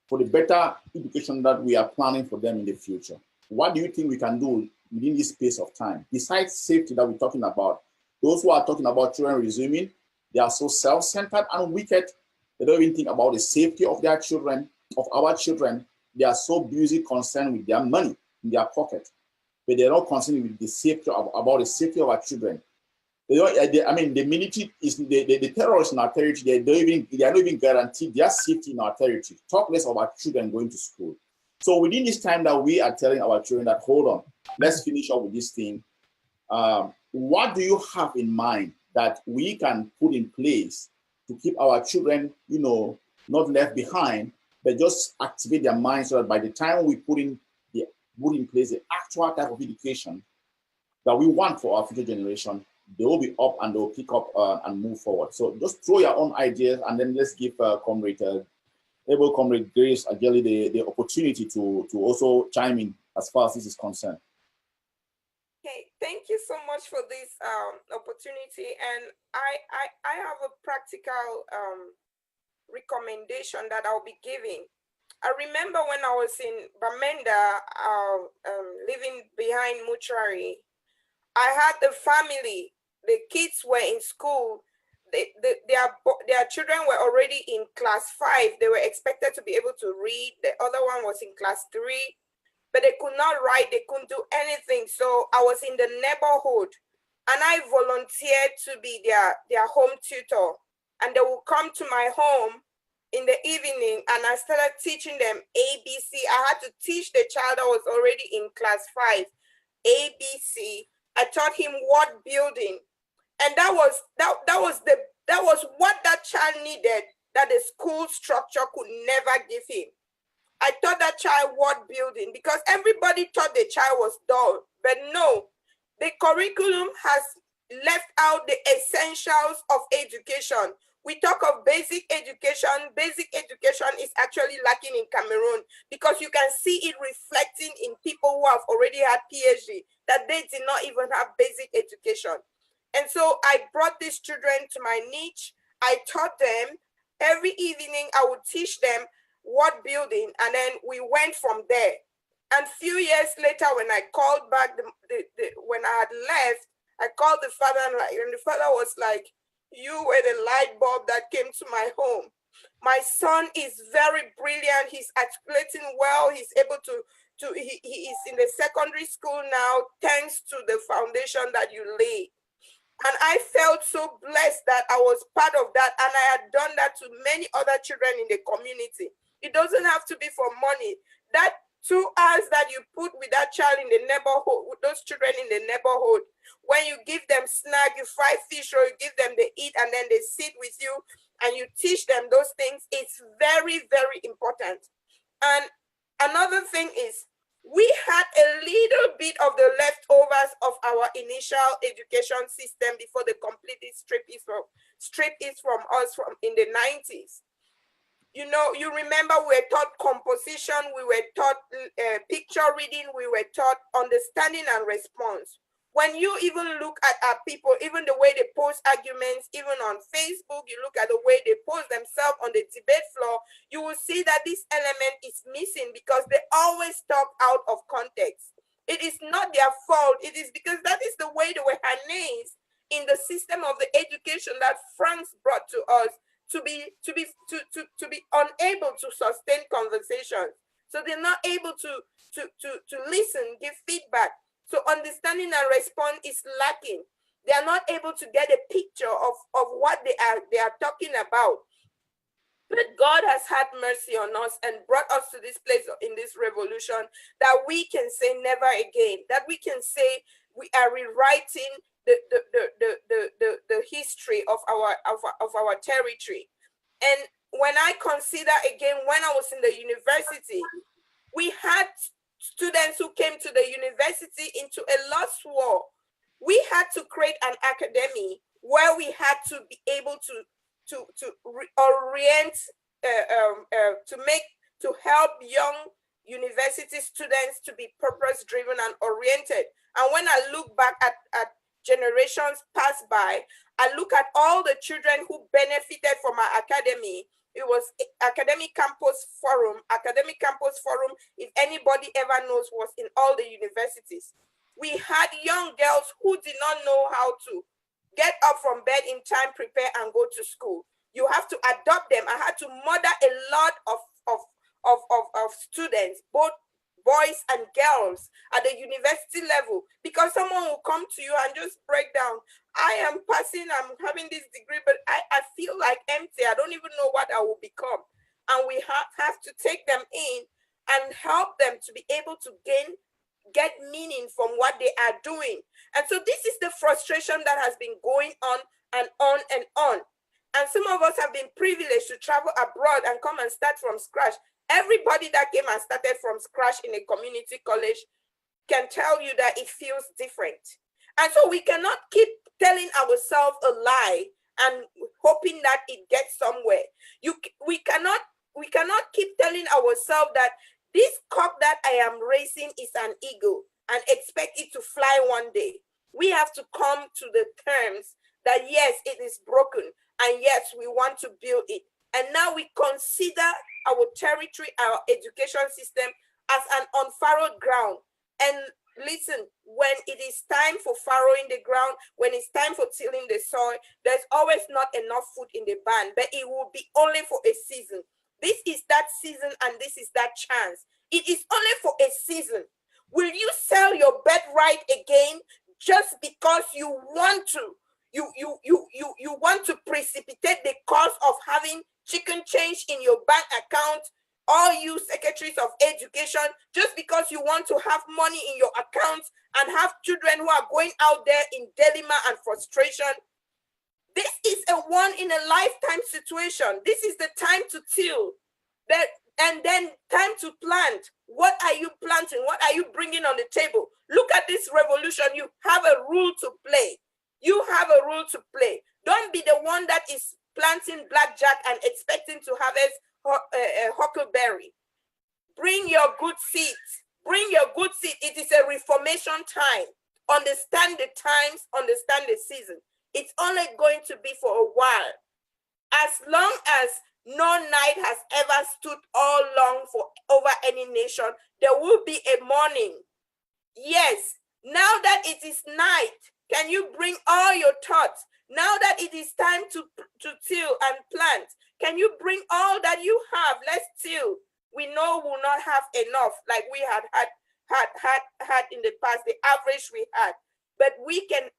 for the better education that we are planning for them in the future. What do you think we can do within this space of time? Besides safety that we're talking about, those who are talking about children resuming, they are so self-centered and wicked. They don't even think about the safety of their children, of our children. They are so busy concerned with their money in their pocket, but they're not concerned with the safety about the safety of our children. The military is the terrorists in our territory. They are not even guaranteed their safety in our territory. Talk less about children going to school. So within this time that we are telling our children that, hold on, let's finish up with this thing. What do you have in mind that we can put in place to keep our children, not left behind, but just activate their minds so that by the time we put in place the actual type of education that we want for our future generation, they will be up and they will pick up and move forward. So just throw your own ideas and then let's give Comrade Grace Ajeli the opportunity to also chime in as far as this is concerned. Okay, thank you so much for this opportunity. And I have a practical recommendation that I'll be giving. I remember when I was in Bamenda, living behind Mortuary, I had the family, the kids were in school, their children were already in class 5. They were expected to be able to read. The other one was in class 3, but they could not write, they couldn't do anything. So I was in the neighborhood and I volunteered to be their home tutor. And they would come to my home in the evening and I started teaching them ABC. I had to teach the child that was already in class 5, ABC. I taught him word building. And that was what that child needed that the school structure could never give him. I taught that child word building because everybody thought the child was dull, but no, the curriculum has left out the essentials of education. We talk of basic education. Basic education is actually lacking in Cameroon because you can see it reflecting in people who have already had PhD, that they did not even have basic education. And so I brought these children to my niche. I taught them. Every evening I would teach them word building, and then we went from there. And a few years later, when I called back, when I had left, I called the father, and the father was like, "You were the light bulb that came to my home. My son is very brilliant. He's articulating well. He's able to he is in the secondary school now, thanks to the foundation that you laid." And I felt so blessed that I was part of that. And I had done that to many other children in the community. It doesn't have to be for money. That 2 hours that you put with that child in the neighborhood, with those children in the neighborhood, when you give them snack, you fry fish, or you give them they eat, and then they sit with you and you teach them those things, it's very, very important. And another thing is, we had a little bit of the leftovers of our initial education system before they completely stripped it from us from in the 90s. You know, you remember we were taught composition, we were taught picture reading, we were taught understanding and response. When you even look at our people, even the way they post arguments, even on Facebook, you look at the way they post themselves on the debate floor, you will see that this element is missing because they always talk out of context. It is not their fault. It is because that is the way they were harnessed in the system of the education that France brought to us to be unable to sustain conversations. So they're not able to listen, give feedback. So understanding and response is lacking. They are not able to get a picture of what they are talking about. But God has had mercy on us and brought us to this place in this revolution that we can say never again, that we can say we are rewriting the history of our territory. And when I consider again, when I was in the university, we had students who came to the university into a lost war. We had to create an academy where we had to be able to orient, to help young university students to be purpose-driven and oriented. And when I look back at generations passed by, I look at all the children who benefited from our academy. It was Academic Campus Forum. Academic Campus Forum, if anybody ever knows, was in all the universities. We had young girls who did not know how to get up from bed in time, prepare, and go to school. You have to adopt them. I had to mother a lot of students, both boys and girls at the university level, because someone will come to you and just break down. I am passing, I'm having this degree, but I feel like empty. I don't even know what I will become. And we have to take them in and help them to be able to get meaning from what they are doing. And so this is the frustration that has been going on and on and on. And some of us have been privileged to travel abroad and come and start from scratch. Everybody that came and started from scratch in a community college can tell you that it feels different. And so we cannot keep telling ourselves a lie and hoping that it gets somewhere. We cannot keep telling ourselves that this cup that I am raising is an eagle and expect it to fly one day. We have to come to the terms that yes, it is broken, and yes, we want to build it. And now we consider our territory, our education system as an unfurrowed ground. And listen, when it is time for farrowing the ground, when it's time for tilling the soil, there's always not enough food in the barn, but it will be only for a season. This is that season and this is that chance. It is only for a season. Will you sell your birthright again just because you want to? You want to precipitate the cost of having chicken change in your bank account, all you secretaries of education, just because you want to have money in your account and have children who are going out there in dilemma and frustration. This is a one in a lifetime situation. This is the time to till, and then time to plant. What are you planting? What are you bringing on the table? Look at this revolution. You have a role to play. You have a role to play. Don't be the one that is planting blackjack and expecting to harvest huckleberry. Bring your good seeds. Bring your good seed. It is a reformation time. Understand the times, understand the season. It's only going to be for a while. As long as no night has ever stood all long for over any nation, there will be a morning. Yes, now that it is night, can you bring all your thoughts? Now that it is time to till and plant, can you bring all that you have? Let's till. We know we'll not have enough like we had in the past, the average we had. But we can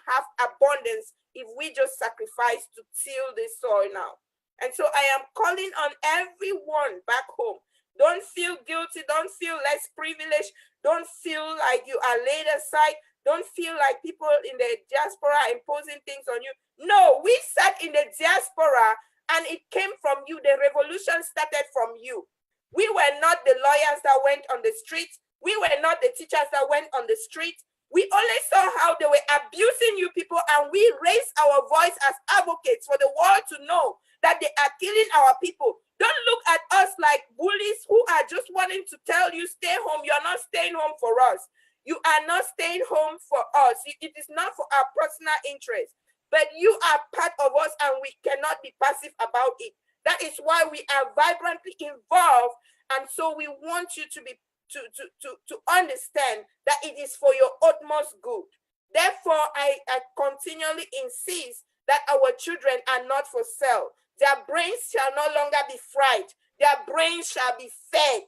have abundance if we just sacrifice to till this soil now. And so I am calling on everyone back home. Don't feel guilty. Don't feel less privileged. Don't feel like you are laid aside. Don't feel like people in the diaspora are imposing things on you. No, we sat in the diaspora and it came from you. The revolution started from you. We were not the lawyers that went on the street. We were not the teachers that went on the street. We only saw how they were abusing you people, and we raised our voice as advocates for the world to know that they are killing our people. Don't look at us like bullies who are just wanting to tell you, stay home. You're not staying home for us. You are not staying home for us. It is not for our personal interest, but you are part of us and we cannot be passive about it. That is why we are vibrantly involved. And so we want you to be to understand that it is for your utmost good. Therefore, I continually insist that our children are not for sale. Their brains shall no longer be fried. Their brains shall be fed.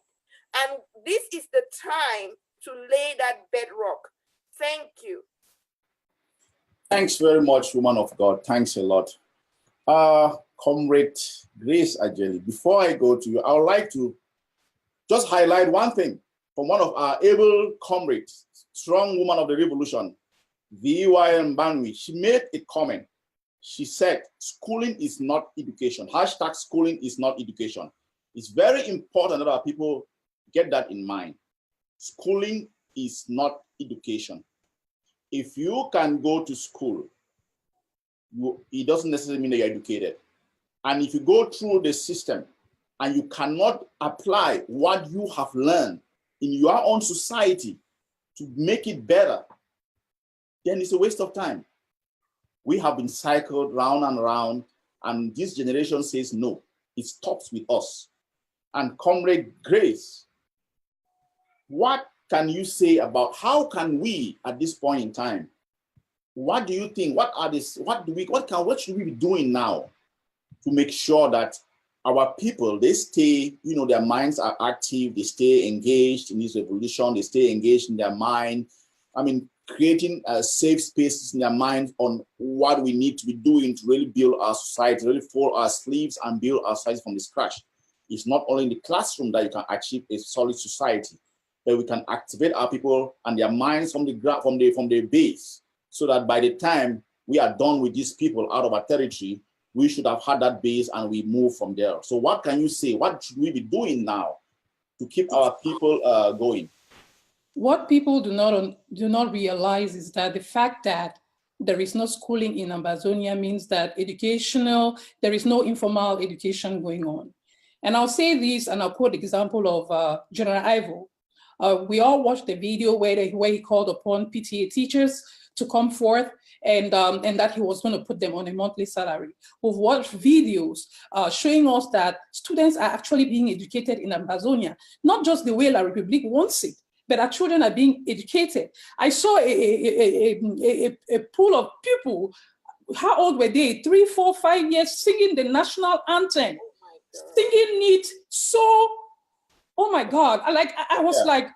And this is the time to lay that bedrock. Thank you. Thanks very much, woman of God. Thanks a lot. Comrade Grace Ajeli, before I go to you, I would like to just highlight one thing from one of our able comrades, strong woman of the revolution, V.Y.M. Banwi. She made a comment. She said, schooling is not education. Hashtag schooling is not education. It's very important that our people get that in mind. Schooling is not education. If you can go to school, it doesn't necessarily mean that you're educated. And if you go through the system and you cannot apply what you have learned in your own society to make it better, then it's a waste of time. We have been cycled round and round, and this generation says no, it stops with us. And Comrade Grace, what can you say about how can we at this point in time, what do you think, what should we be doing now to make sure that our people, they stay, their minds are active, they stay engaged in this revolution, they stay engaged in their mind. Creating safe spaces in their minds on what we need to be doing to really build our society, really fold our sleeves and build our society from the scratch. It's not only in the classroom that you can achieve a solid society, but we can activate our people and their minds from the base, so that by the time we are done with these people out of our territory, we should have had that base and we move from there. So what can you say? What should we be doing now to keep our people going? What people do not realize is that the fact that there is no schooling in Ambazonia means that there is no informal education going on. And I'll say this, and I'll quote the example of General Ivo. We all watched the video where he called upon PTA teachers to come forth and that he was going to put them on a monthly salary. We've watched videos showing us that students are actually being educated in Ambazonia, not just the way La République wants it. but our children are being educated. I saw a pool of people. How old were they? 3, 4, 5 years, singing the national anthem, singing it so, oh my God. I was like,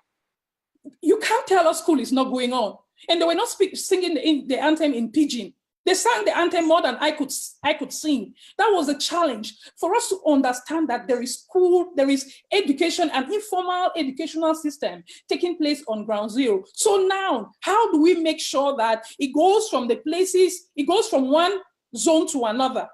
you can't tell us school is not going on. And they were not singing the anthem in pidgin. They sang the anthem more than I could sing. That was a challenge for us to understand that there is school, there is education, an informal educational system taking place on ground zero. So now, how do we make sure that it goes from the places, it goes from one zone to another?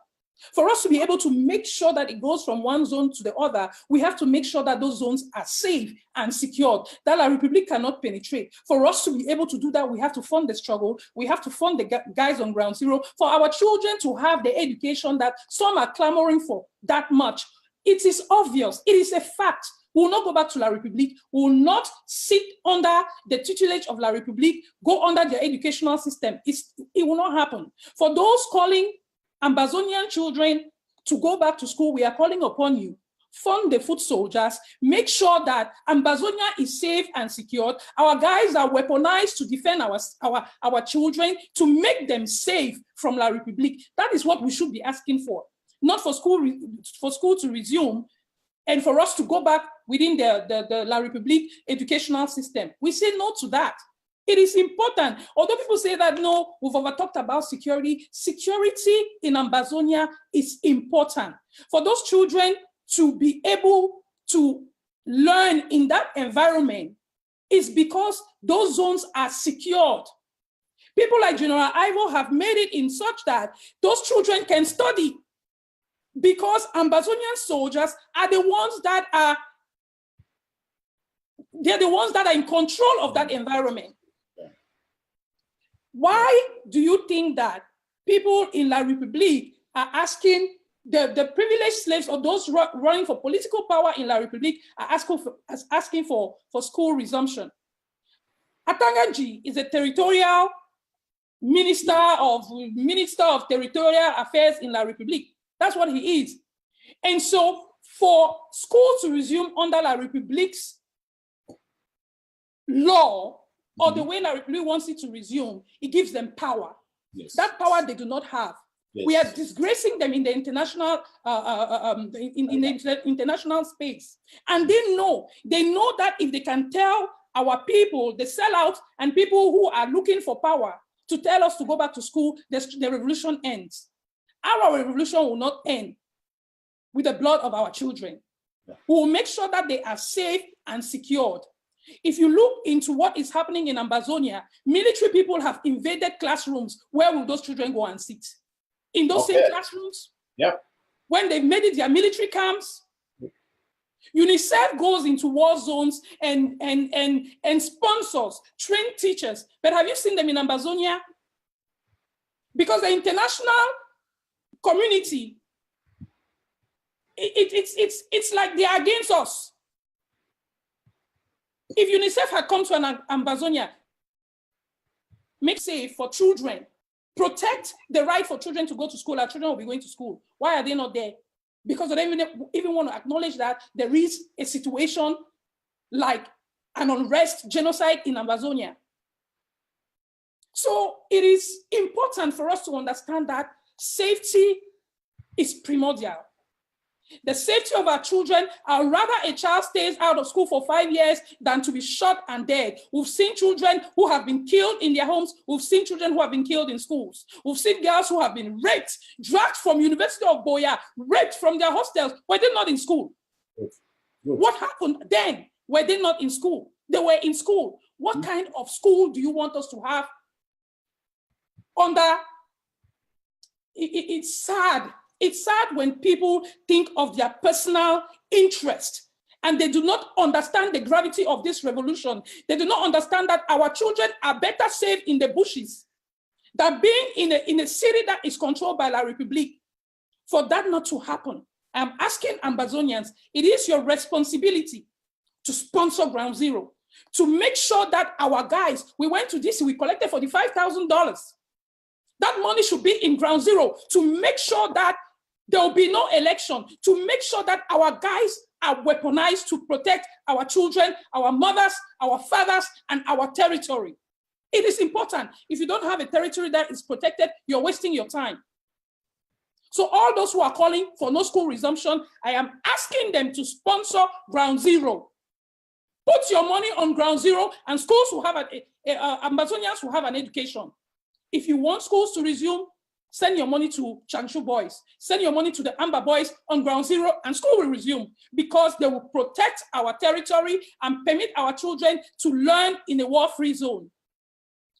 For us to be able to make sure that it goes from one zone to the other, we have to make sure that those zones are safe and secured, that La Republic cannot penetrate. For us to be able to do that, we have to fund the struggle. We have to fund the guys on ground zero for our children to have the education that some are clamoring for that much. It is obvious. It is a fact. We will not go back to La Republic. We will not sit under the tutelage of La Republic, go under their educational system. It will not happen. For those calling Ambazonian children to go back to school, we are calling upon you. Fund the foot soldiers. Make sure that Ambazonia is safe and secured. Our guys are weaponized to defend our children, to make them safe from La Republic. That is what we should be asking for. Not for school to resume and for us to go back within the La Republic educational system. We say no to that. It is important. Although people say that, no, we've over talked about security. Security in Ambazonia is important. For those children to be able to learn in that environment is because those zones are secured. People like General Ivo have made it in such that those children can study because Ambazonian soldiers are the ones that are, they're the ones that are in control of that environment. Why do you think that people in La Republic are asking the privileged slaves or those running for political power in La Republic are asking for school resumption? Atanganji is a territorial minister of territorial affairs in La Republic. That's what he is. And so for school to resume under La Republic's law, or the way La Republic wants it to resume, it gives them power. Yes. That power they do not have. Yes. We are disgracing them in the international international space. And they know that if they can tell our people, the sellouts and people who are looking for power to tell us to go back to school, the revolution ends. Our revolution will not end with the blood of our children. Yeah. We will make sure that they are safe and secured. If you look into what is happening in Ambazonia, military people have invaded classrooms. Where will those children go and sit? In those same classrooms? Yep. When they've made it their military camps? UNICEF goes into war zones and sponsors, train teachers. But have you seen them in Ambazonia? Because the international community, it's like they're against us. If UNICEF had come to an Ambazonia, make safe for children, protect the right for children to go to school, our children will be going to school. Why are they not there? Because they don't even want to acknowledge that there is a situation like an unrest, genocide in Ambazonia. So it is important for us to understand that safety is primordial. The safety of our children, I'd rather a child stays out of school for 5 years than to be shot and dead. We've seen children who have been killed in their homes. We've seen children who have been killed in schools. We've seen girls who have been raped, dragged from University of Boya, raped from their hostels. Were they not in school? Yes. What happened then? Were they not in school? They were in school. What kind of school do you want us to have under? It's sad. It's sad when people think of their personal interest and they do not understand the gravity of this revolution. They do not understand that our children are better safe in the bushes than being in a city that is controlled by La Republic. For that not to happen, I'm asking Ambazonians, it is your responsibility to sponsor Ground Zero, to make sure that our guys, we went to DC, we collected $45,000. That money should be in Ground Zero to make sure that there will be no election, to make sure that our guys are weaponized to protect our children, our mothers, our fathers, and our territory. It is important. If you don't have a territory that is protected, you're wasting your time. So all those who are calling for no school resumption, I am asking them to sponsor Ground Zero. Put your money on Ground Zero, and schools will have Ambazonians will have an education. If you want schools to resume, send your money to Changshu boys. Send your money to the Amba boys on Ground Zero, and school will resume, because they will protect our territory and permit our children to learn in a war-free zone.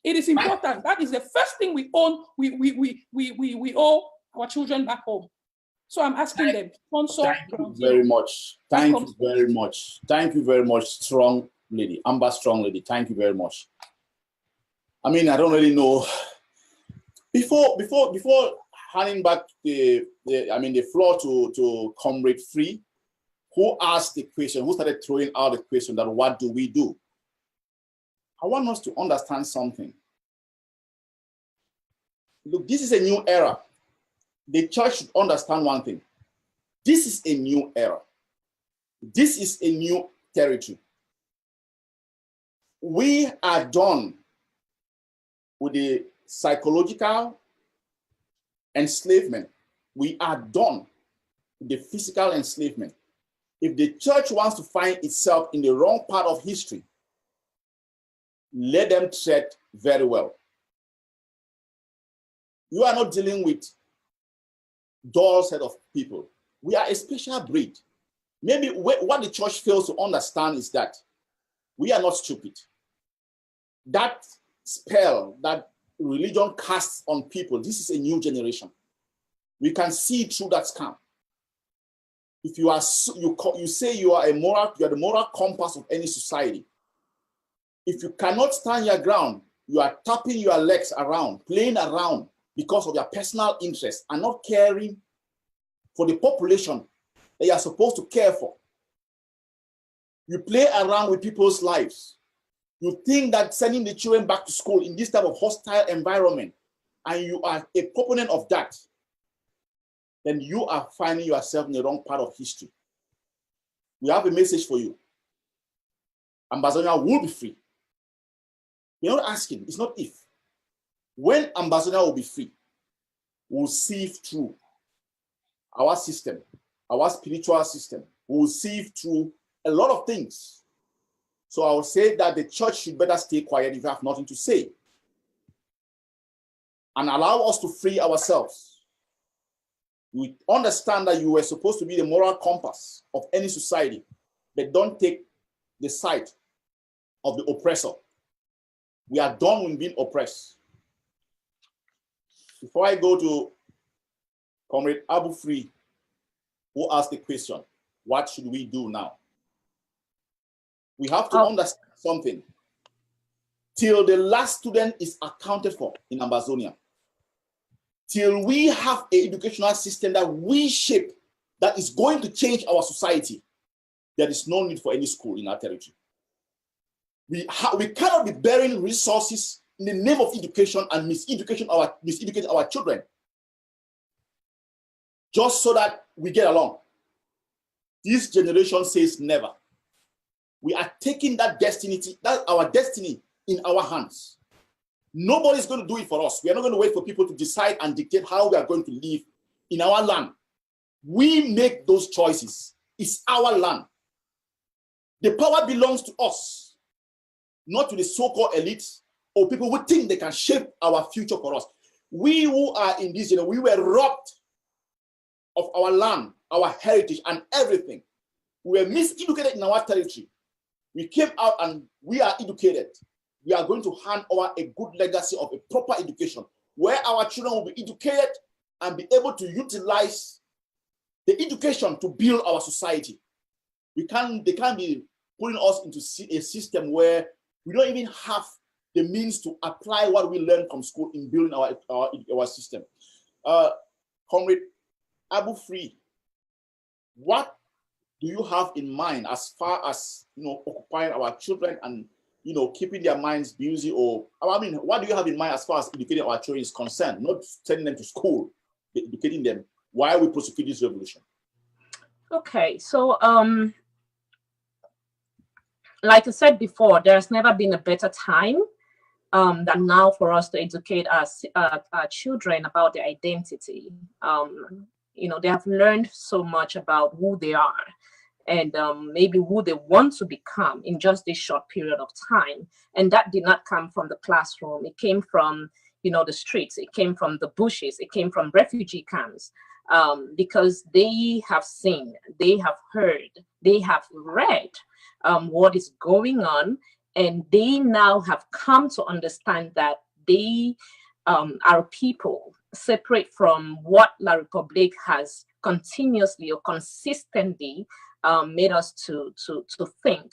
It is important. That is the first thing we own. We owe our children back home. So I'm asking them, sponsor. Thank you very much. Thank you very much. Thank you very much, strong lady, Amba strong lady. Thank you very much. I mean, I don't really know. Before handing back the floor to Comrade Free, who asked the question, who started throwing out the question that what do we do? I want us to understand something. Look, this is a new era. The church should understand one thing. This is a new era. This is a new territory. We are done with the psychological enslavement. We are done with the physical enslavement. If the church wants to find itself in the wrong part of history, let them tread very well. You are not dealing with dull set of people. We are a special breed. Maybe what the church fails to understand is that we are not stupid. That spell that religion casts on people, this is a new generation. We can see through that scam. If you are you say you are the moral compass of any society. If you cannot stand your ground, you are tapping your legs around, playing around because of your personal interest and not caring for the population that you are supposed to care for. You play around with people's lives. You think that sending the children back to school in this type of hostile environment, and you are a proponent of that, then you are finding yourself in the wrong part of history. We have a message for you. Ambazonia will be free. We're not asking, it's not if. When Ambazonia will be free, we'll sieve through our system, our spiritual system. We'll sieve through a lot of things. So I would say that the church should better stay quiet if you have nothing to say, and allow us to free ourselves. We understand that you were supposed to be the moral compass of any society, but don't take the side of the oppressor. We are done with being oppressed. Before I go to Comrade Abu Free, who asked the question, what should we do now? We have to understand something. Till the last student is accounted for in Ambazonia, till we have an educational system that we shape, that is going to change our society, there is no need for any school in our territory. We cannot be bearing resources in the name of education and miseducate our children just so that we get along. This generation says never. We are taking that destiny, our destiny, in our hands. Nobody's going to do it for us. We are not going to wait for people to decide and dictate how we are going to live in our land. We make those choices. It's our land. The power belongs to us, not to the so-called elites or people who think they can shape our future for us. We who are indigenous, we were robbed of our land, our heritage, and everything. We were miseducated in our territory. We came out and we are educated. We are going to hand over a good legacy of a proper education where our children will be educated and be able to utilize the education to build our society. They can't be putting us into a system where we don't even have the means to apply what we learned from school in building our system. Comrade Abu Free, what do you have in mind as far as occupying our children and keeping their minds busy? Or what do you have in mind as far as educating our children is concerned? Not sending them to school, but educating them while we prosecute this revolution. Okay, so like I said before, there's never been a better time than now for us to educate our children about their identity. They have learned so much about who they are and maybe who they want to become in just this short period of time. And that did not come from the classroom. It came from, the streets. It came from the bushes. It came from refugee camps. Because they have seen, they have heard, they have read what is going on, and they now have come to understand that they are people separate from what La Republique has continuously or consistently made us to think.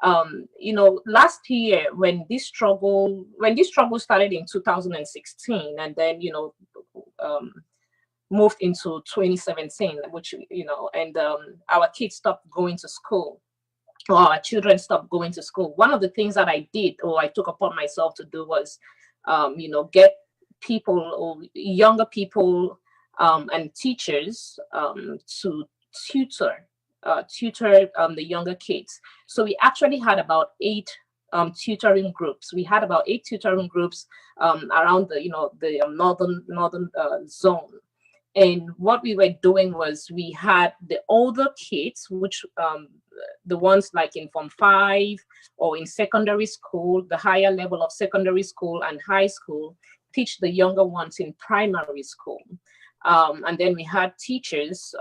Last year when this struggle started in 2016, and then moved into 2017, which and our kids stopped going to school, or our children stopped going to school. One of the things that I did, or I took upon myself to do, was get people, or younger people, and teachers to tutor the younger kids. So we actually had about 8 tutoring groups. We had about 8 tutoring groups around the northern zone. And what we were doing was, we had the older kids, which the ones like in Form 5 or in secondary school, the higher level of secondary school and high school, teach the younger ones in primary school. And then we had teachers,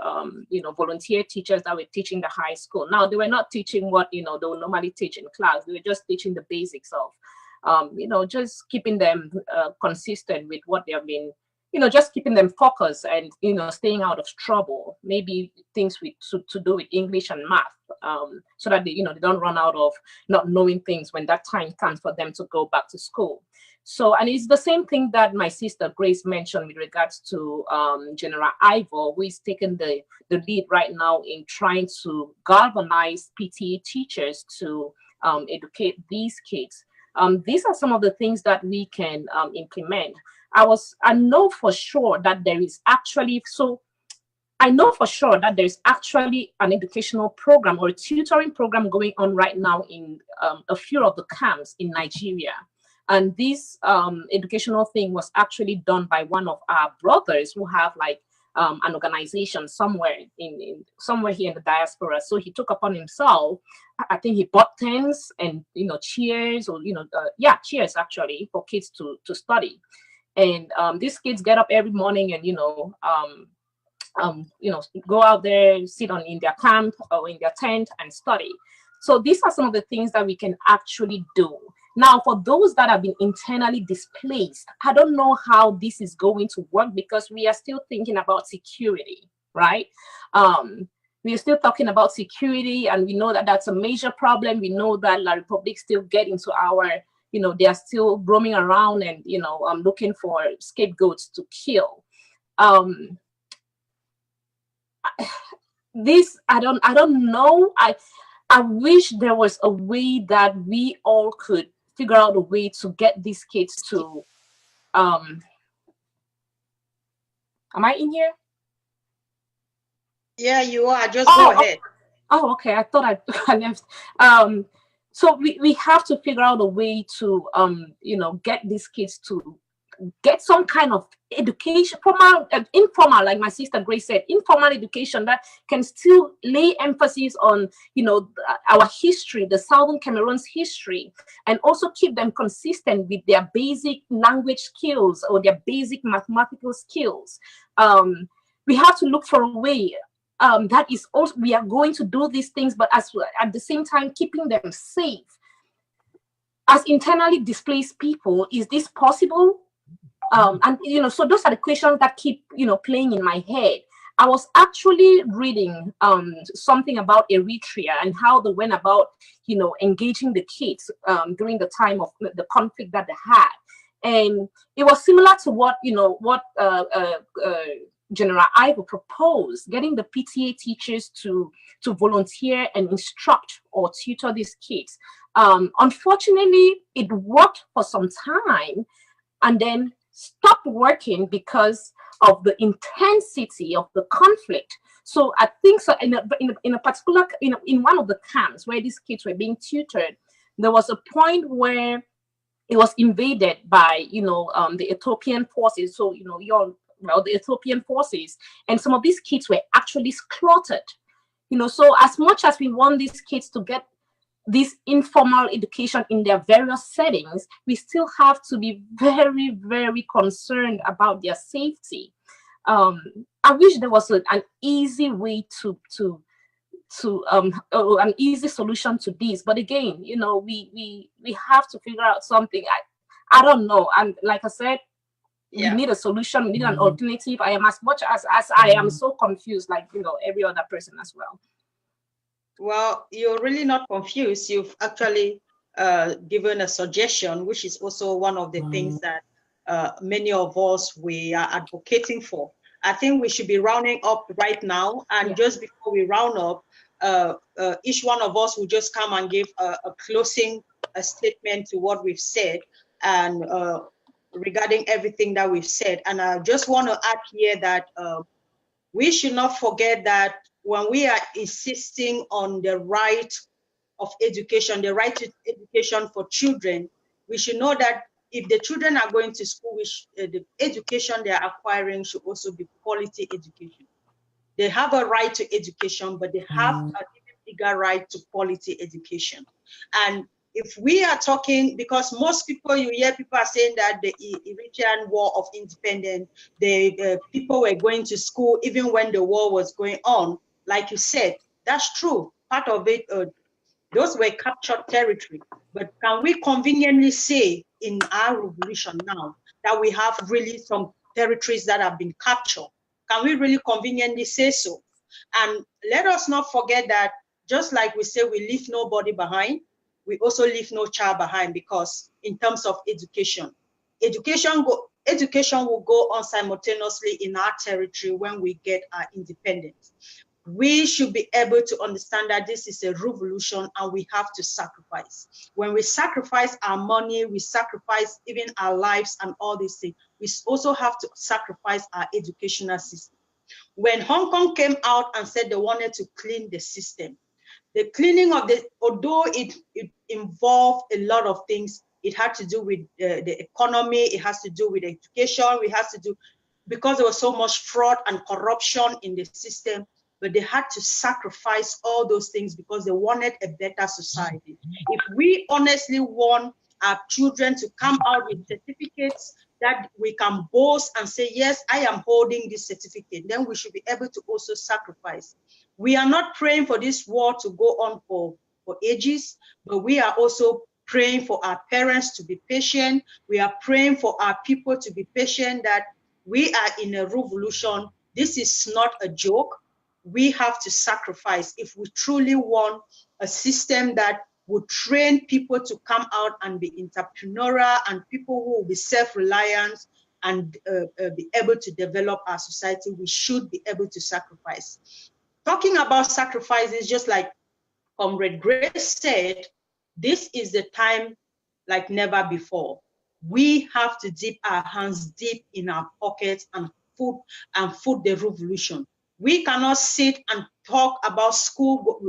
volunteer teachers that were teaching the high school. Now, they were not teaching what, they would normally teach in class. They were just teaching the basics of, just keeping them consistent with what they have been, just keeping them focused and, staying out of trouble, maybe things to do with English and math, so that they don't run out of not knowing things when that time comes for them to go back to school. So, and it's the same thing that my sister Grace mentioned with regards to General Ivor, who is taking the lead right now in trying to galvanize PTA teachers to educate these kids. These are some of the things that we can implement. I know for sure that there is actually an educational program or a tutoring program going on right now in a few of the camps in Nigeria. And this educational thing was actually done by one of our brothers who have like an organization somewhere somewhere here in the diaspora. So he took upon himself, I think he bought tents and chairs, or chairs actually, for kids to study. And these kids get up every morning and go out there, sit in their camp or in their tent and study. So these are some of the things that we can actually do. Now, for those that have been internally displaced, I don't know how this is going to work, because we are still thinking about security, right? We are still talking about security, and we know that that's a major problem. We know that La Republique still get into our, they are still roaming around and, looking for scapegoats to kill. This, I don't know. I wish there was a way that we all could figure out a way to get these kids to, am I in here? Yeah, you are. Just go ahead. Oh, okay. I thought I left. So we have to figure out a way to, get these kids to get some kind of education, formal, informal, like my sister Grace said, informal education that can still lay emphasis on, our history, the Southern Cameroon's history, and also keep them consistent with their basic language skills or their basic mathematical skills. We have to look for a way that is also, we are going to do these things, but at the same time, keeping them safe. As internally displaced people, is this possible? And so those are the questions that keep playing in my head. I was actually reading something about Eritrea and how they went about engaging the kids during the time of the conflict that they had, and it was similar to what General Ivor proposed, getting the PTA teachers to volunteer and instruct or tutor these kids. Unfortunately, it worked for some time and then stopped working because of the intensity of the conflict. So I think so in a particular, in one of the camps where these kids were being tutored, there was a point where it was invaded by, the Ethiopian forces. So, the Ethiopian forces, and some of these kids were actually slaughtered. So as much as we want these kids to get this informal education in their various settings, we still have to be very, very concerned about their safety. I wish there was an easy way to an easy solution to this, but again, we have to figure out something. I don't know, and like I said, we need a solution, we need an alternative. I am as much as I am so confused, like every other person as well. Well, you're really not confused. You've actually given a suggestion, which is also one of the things that many of us, we are advocating for. I think we should be rounding up right now. And just before we round up, each one of us will just come and give a closing statement to what we've said and regarding everything that we've said. And I just want to add here that we should not forget that when we are insisting on the right of education, the right to education for children, we should know that if the children are going to school, the education they are acquiring should also be quality education. They have a right to education, but they have an even bigger right to quality education. And if we are talking, because most people, you hear people are saying that the Eritrean War of Independence, the people were going to school even when the war was going on. Like you said, that's true. Part of it, those were captured territory. But can we conveniently say in our revolution now that we have really some territories that have been captured? Can we really conveniently say so? And let us not forget that just like we say we leave nobody behind, we also leave no child behind, because in terms of education, education will go on simultaneously in our territory when we get our independence. We should be able to understand that this is a revolution and we have to sacrifice. When we sacrifice our money, we sacrifice even our lives and all these things. We also have to sacrifice our educational system. When Hong Kong came out and said they wanted to clean the system, the cleaning of although it involved a lot of things, it had to do with the economy, it has to do with education, because there was so much fraud and corruption in the system, but they had to sacrifice all those things because they wanted a better society. If we honestly want our children to come out with certificates that we can boast and say, yes, I am holding this certificate, then we should be able to also sacrifice. We are not praying for this war to go on for ages, but we are also praying for our parents to be patient. We are praying for our people to be patient, that we are in a revolution. This is not a joke. We have to sacrifice if we truly want a system that would train people to come out and be entrepreneurial and people who will be self-reliant and be able to develop our society. We should be able to sacrifice. Talking about sacrifices, just like Comrade Grace said, this is the time like never before. We have to dip our hands deep in our pockets and foot the revolution. We cannot sit and talk about school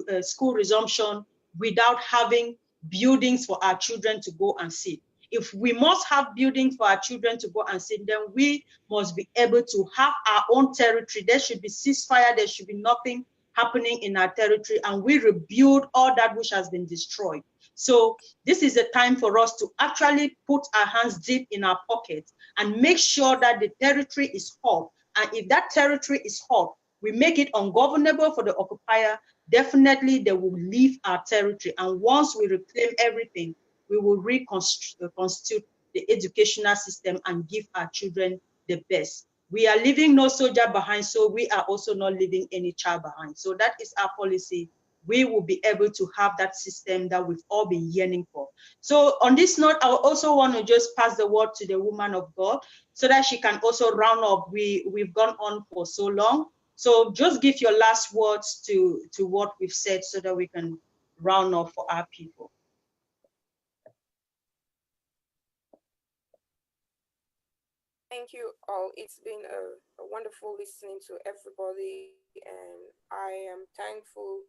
resumption without having buildings for our children to go and sit. If we must have buildings for our children to go and sit, then we must be able to have our own territory. There should be ceasefire, there should be nothing happening in our territory, and we rebuild all that which has been destroyed. So this is a time for us to actually put our hands deep in our pockets and make sure that the territory is hot. And if that territory is hot, we make it ungovernable for the occupier, definitely they will leave our territory. And once we reclaim everything, we will reconstitute the educational system and give our children the best. We are leaving no soldier behind, so we are also not leaving any child behind. So that is our policy. We will be able to have that system that we've all been yearning for. So on this note, I also want to just pass the word to the woman of God so that she can also round up. We've gone on for so long. So just give your last words to what we've said so that we can round up for our people. Thank you all. It's been a wonderful listening to everybody. and I am thankful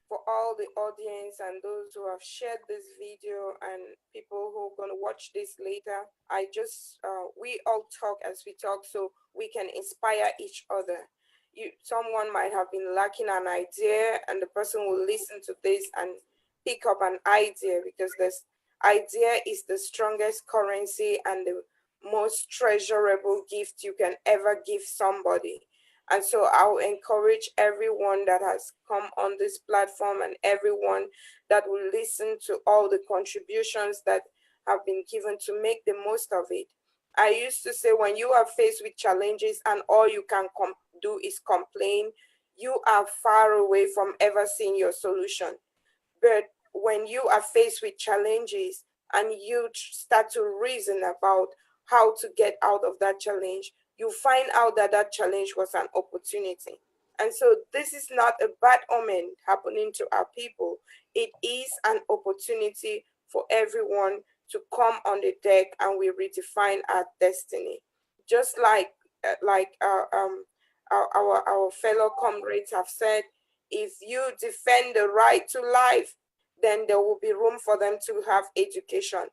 for all the audience and those who have shared this video and people who are going to watch this later. I just, we all talk as we talk so we can inspire each other. Someone might have been lacking an idea, and the person will listen to this and pick up an idea, because this idea is the strongest currency and the most treasurable gift you can ever give somebody. And so I'll encourage everyone that has come on this platform and everyone that will listen to all the contributions that have been given to make the most of it. I used to say, when you are faced with challenges and all you can do is complain, you are far away from ever seeing your solution. But when you are faced with challenges and you start to reason about how to get out of that challenge, you find out that that challenge was an opportunity. And so this is not a bad omen happening to our people. It is an opportunity for everyone to come on the deck and we redefine our destiny. Just like our fellow comrades have said, if you defend the right to life, then there will be room for them to have education.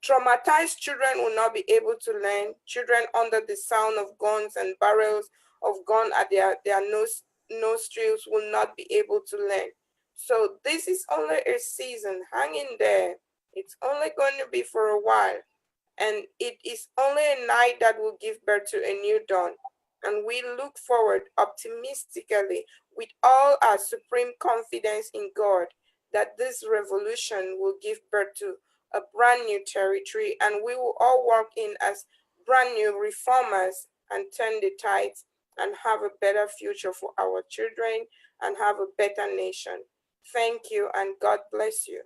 Traumatized children will not be able to learn. Children under the sound of guns and barrels of gun at their nostrils will not be able to learn. So this is only a season. Hang in there. It's only going to be for a while. And it is only a night that will give birth to a new dawn. And we look forward optimistically with all our supreme confidence in God that this revolution will give birth to a brand new territory, and we will all walk in as brand new reformers and turn the tides and have a better future for our children and have a better nation. Thank you, and God bless you.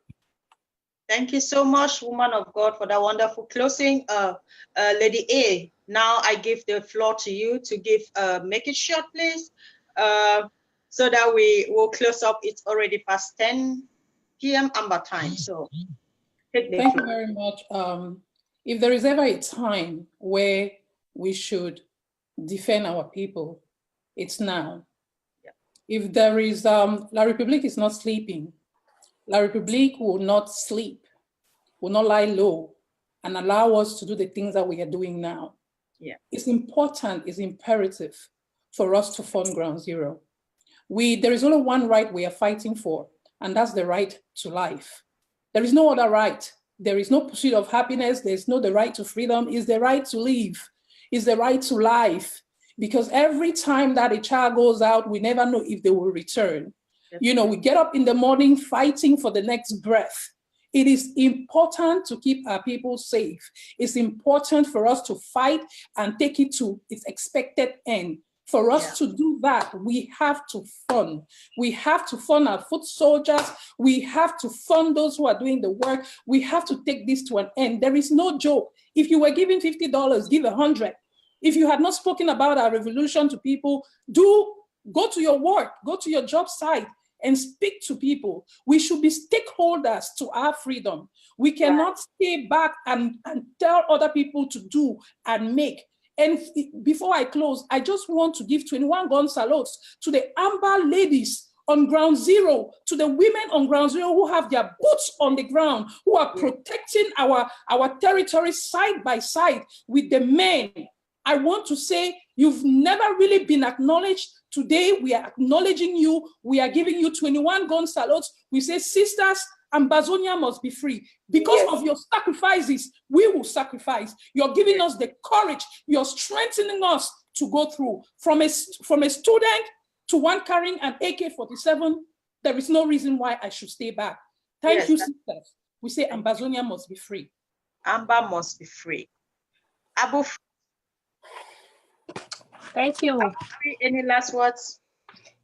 Thank you so much, woman of God, for that wonderful closing. Lady A, now I give the floor to you to give, make it short, please, so that we will close up. It's already past 10 p.m. Amber time, so take the floor. Thank you very much. If there is ever a time where we should defend our people, it's now. Yeah. If there is, La République is not sleeping. La République will not sleep, will not lie low and allow us to do the things that we are doing now. Yeah. It's important, it's imperative for us to fund Ground Zero. There is only one right we are fighting for, and that's the right to life. There is no other right. There is no pursuit of happiness. There's no the right to freedom. It's the right to live. It's the right to life. Because every time that a child goes out, we never know if they will return. You know, we get up in the morning fighting for the next breath. It is important to keep our people safe. It's important for us to fight and take it to its expected end. For us to do that, we have to fund. We have to fund our foot soldiers. We have to fund those who are doing the work. We have to take this to an end. There is no joke. If you were giving $50, give 100. If you had not spoken about our revolution to people, go to your work, go to your job site and speak to people. We should be stakeholders to our freedom. We cannot stay back and tell other people to do and make. And before I close, I just want to give 21 gun salutes to the Amber ladies on Ground Zero, to the women on Ground Zero who have their boots on the ground, who are protecting our territory side by side with the men. I want to say you've never really been acknowledged. Today, we are acknowledging you. We are giving you 21 gun salutes. We say, sisters, Ambazonia must be free. Because of your sacrifices, we will sacrifice. You're giving us the courage. You're strengthening us to go through. From a student to one carrying an AK-47, there is no reason why I should stay back. Thank you, sisters. We say Ambazonia must be free. Amber must be free. Abu, Thank you. any last words?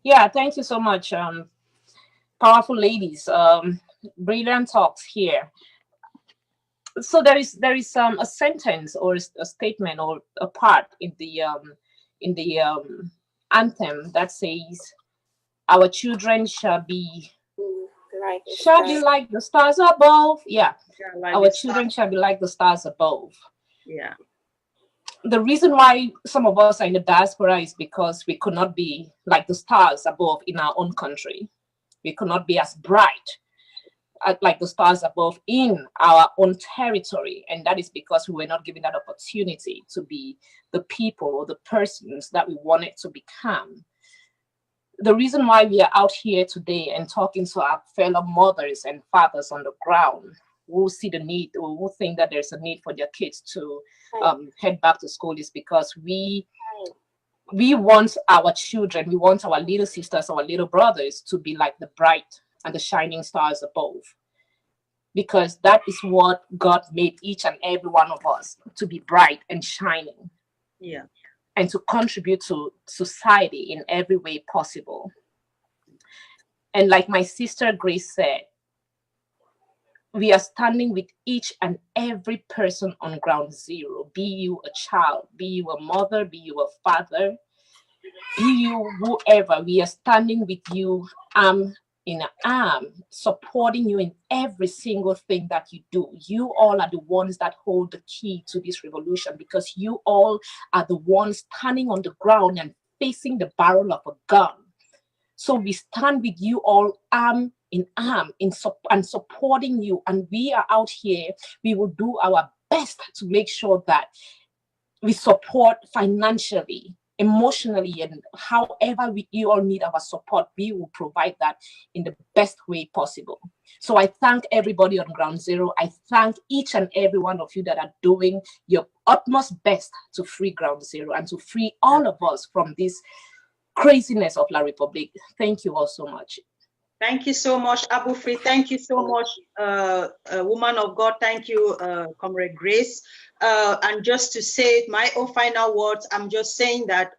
Yeah, thank you so much. Powerful ladies. Brilliant talks here. So there is a sentence or a statement or a part in the anthem that says, "Our children shall be like the stars above." Yeah, like our children shall be like the stars above. Yeah. the reason why some of us are in the diaspora is because we could not be like the stars above in our own country. We could not be as bright like the stars above in our own territory. And that is because we were not given that opportunity to be the people or the persons that we wanted to become. The reason why we are out here today and talking to our fellow mothers and fathers on the ground who see the need or who think that there's a need for their kids to head back to school is because we want our children, we want our little sisters, our little brothers to be like the bright and the shining stars above. Because that is what God made each and every one of us, to be bright and shining. Yeah. And to contribute to society in every way possible. And like my sister Grace said, we are standing with each and every person on ground zero. Be you a child, be you a mother, be you a father, be you whoever. We are standing with you arm in an arm, supporting you in every single thing that you do. You all are the ones that hold the key to this revolution, because you all are the ones standing on the ground and facing the barrel of a gun. So we stand with you all arm in arm and supporting you. And we are out here. We will do our best to make sure that we support financially, emotionally, and however you all need our support, we will provide that in the best way possible. So I thank everybody on Ground Zero. I thank each and every one of you that are doing your utmost best to free Ground Zero and to free all of us from this craziness of La Republique. Thank you all so much. Thank you so much, Abu Free. Thank you so much, woman of God. Thank you, Comrade Grace. And just to say my own final words, I'm just saying that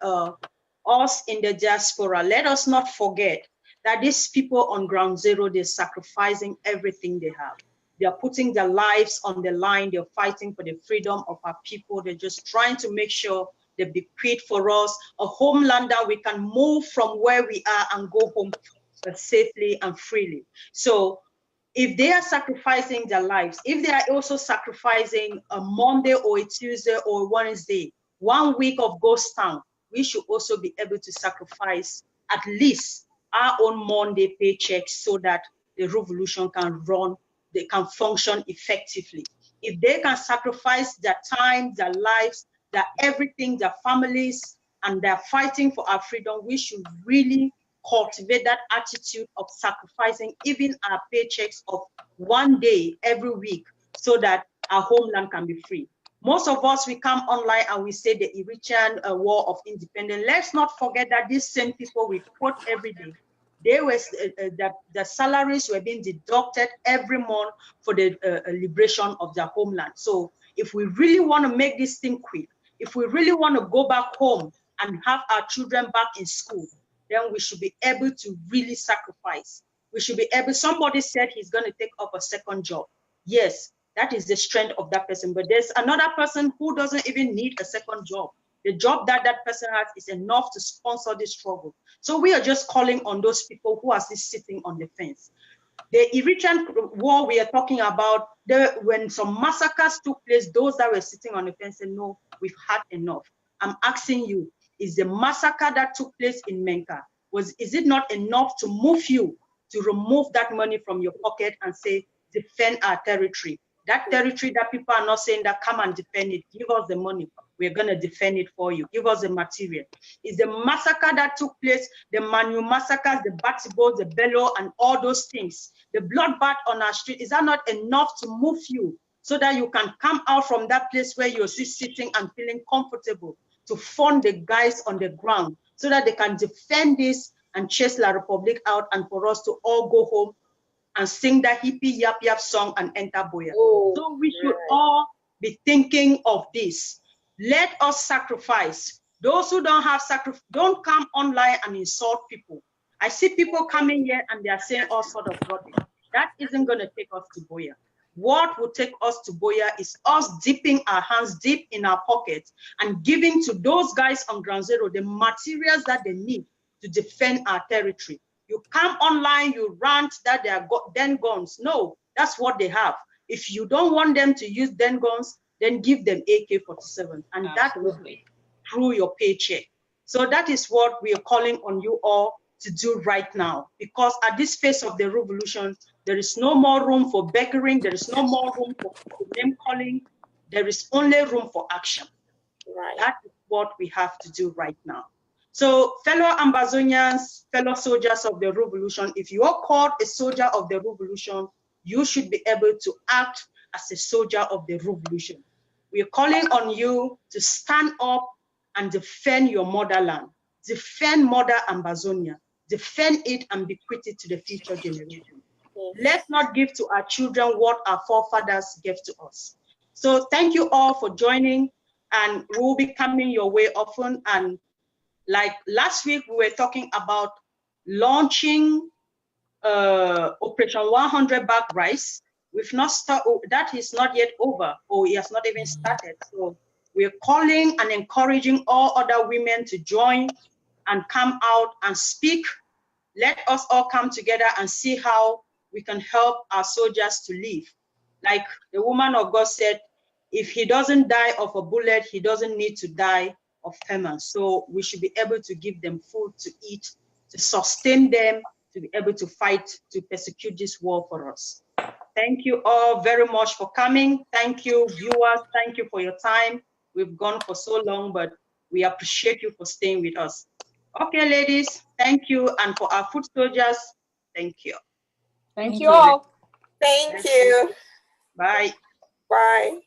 us in the diaspora, let us not forget that these people on Ground Zero, they're sacrificing everything they have. They are putting their lives on the line. They're fighting for the freedom of our people. They're just trying to make sure they bequeath for us a homeland that we can move from where we are and go home safely and freely. So if they are sacrificing their lives, if they are also sacrificing a Monday or a Tuesday or a Wednesday, 1 week of ghost town, we should also be able to sacrifice at least our own Monday paychecks so that the revolution can run, they can function effectively. If they can sacrifice their time, their lives, their everything, their families, and they're fighting for our freedom, we should really cultivate that attitude of sacrificing even our paychecks of 1 day every week so that our homeland can be free. Most of us, we come online and we say the Eritrean War of Independence. Let's not forget that these same people we quote every day, they were the salaries were being deducted every month for the liberation of their homeland. So if we really want to make this thing quick, if we really want to go back home and have our children back in school, then we should be able to really sacrifice. We should be able, somebody said he's going to take up a second job. Yes, that is the strength of that person. But there's another person who doesn't even need a second job. The job that that person has is enough to sponsor this struggle. So we are just calling on those people who are still sitting on the fence. The Eritrean war we are talking about, when some massacres took place, those that were sitting on the fence said, no, we've had enough. I'm asking you, is the massacre that took place in Menka, is it not enough to move you to remove that money from your pocket and say, defend our territory? That territory that people are not saying that come and defend it, give us the money, we're going to defend it for you, give us the material. Is the massacre that took place, the Manu massacres, the Batibo, the Bello, and all those things, the bloodbath on our street, is that not enough to move you so that you can come out from that place where you're still sitting and feeling comfortable to fund the guys on the ground so that they can defend this and chase La Republique out and for us to all go home and sing that hippie yap yap song and enter Boya. So we should all be thinking of this. Let us sacrifice. Those who don't have sacrifice, don't come online and insult people. I see people coming here and they are saying all sort of rubbish. That isn't going to take us to Boya. What will take us to Boya is us dipping our hands deep in our pockets and giving to those guys on Ground Zero the materials that they need to defend our territory. You come online, you rant that they are den guns. No, that's what they have. If you don't want them to use den guns, then give them AK-47, and that will be through your paycheck. So that is what we are calling on you all to do right now, because at this phase of the revolution, there is no more room for begging, there is no more room for name calling, there is only room for action. Right. That is what we have to do right now. So fellow Ambazonians, fellow soldiers of the revolution, if you are called a soldier of the revolution, you should be able to act as a soldier of the revolution. We are calling on you to stand up and defend your motherland, defend Mother Ambazonia, defend it and bequeath it to the future generation. Let's not give to our children what our forefathers gave to us. So thank you all for joining, and we'll be coming your way often. And like last week, we were talking about launching Operation 100 Bag Rice. We've not started, that is not yet over, or it has not even started. So we're calling and encouraging all other women to join and come out and speak. Let us all come together and see how we can help our soldiers to live. Like the woman of God said, if he doesn't die of a bullet, he doesn't need to die of famine. So we should be able to give them food to eat, to sustain them, to be able to fight, to persecute this war for us. Thank you all very much for coming. Thank you, viewers. Thank you for your time. We've gone for so long, but we appreciate you for staying with us. Okay, ladies, thank you. And for our foot soldiers, thank you. Thank you all. Thank you. Bye. Bye.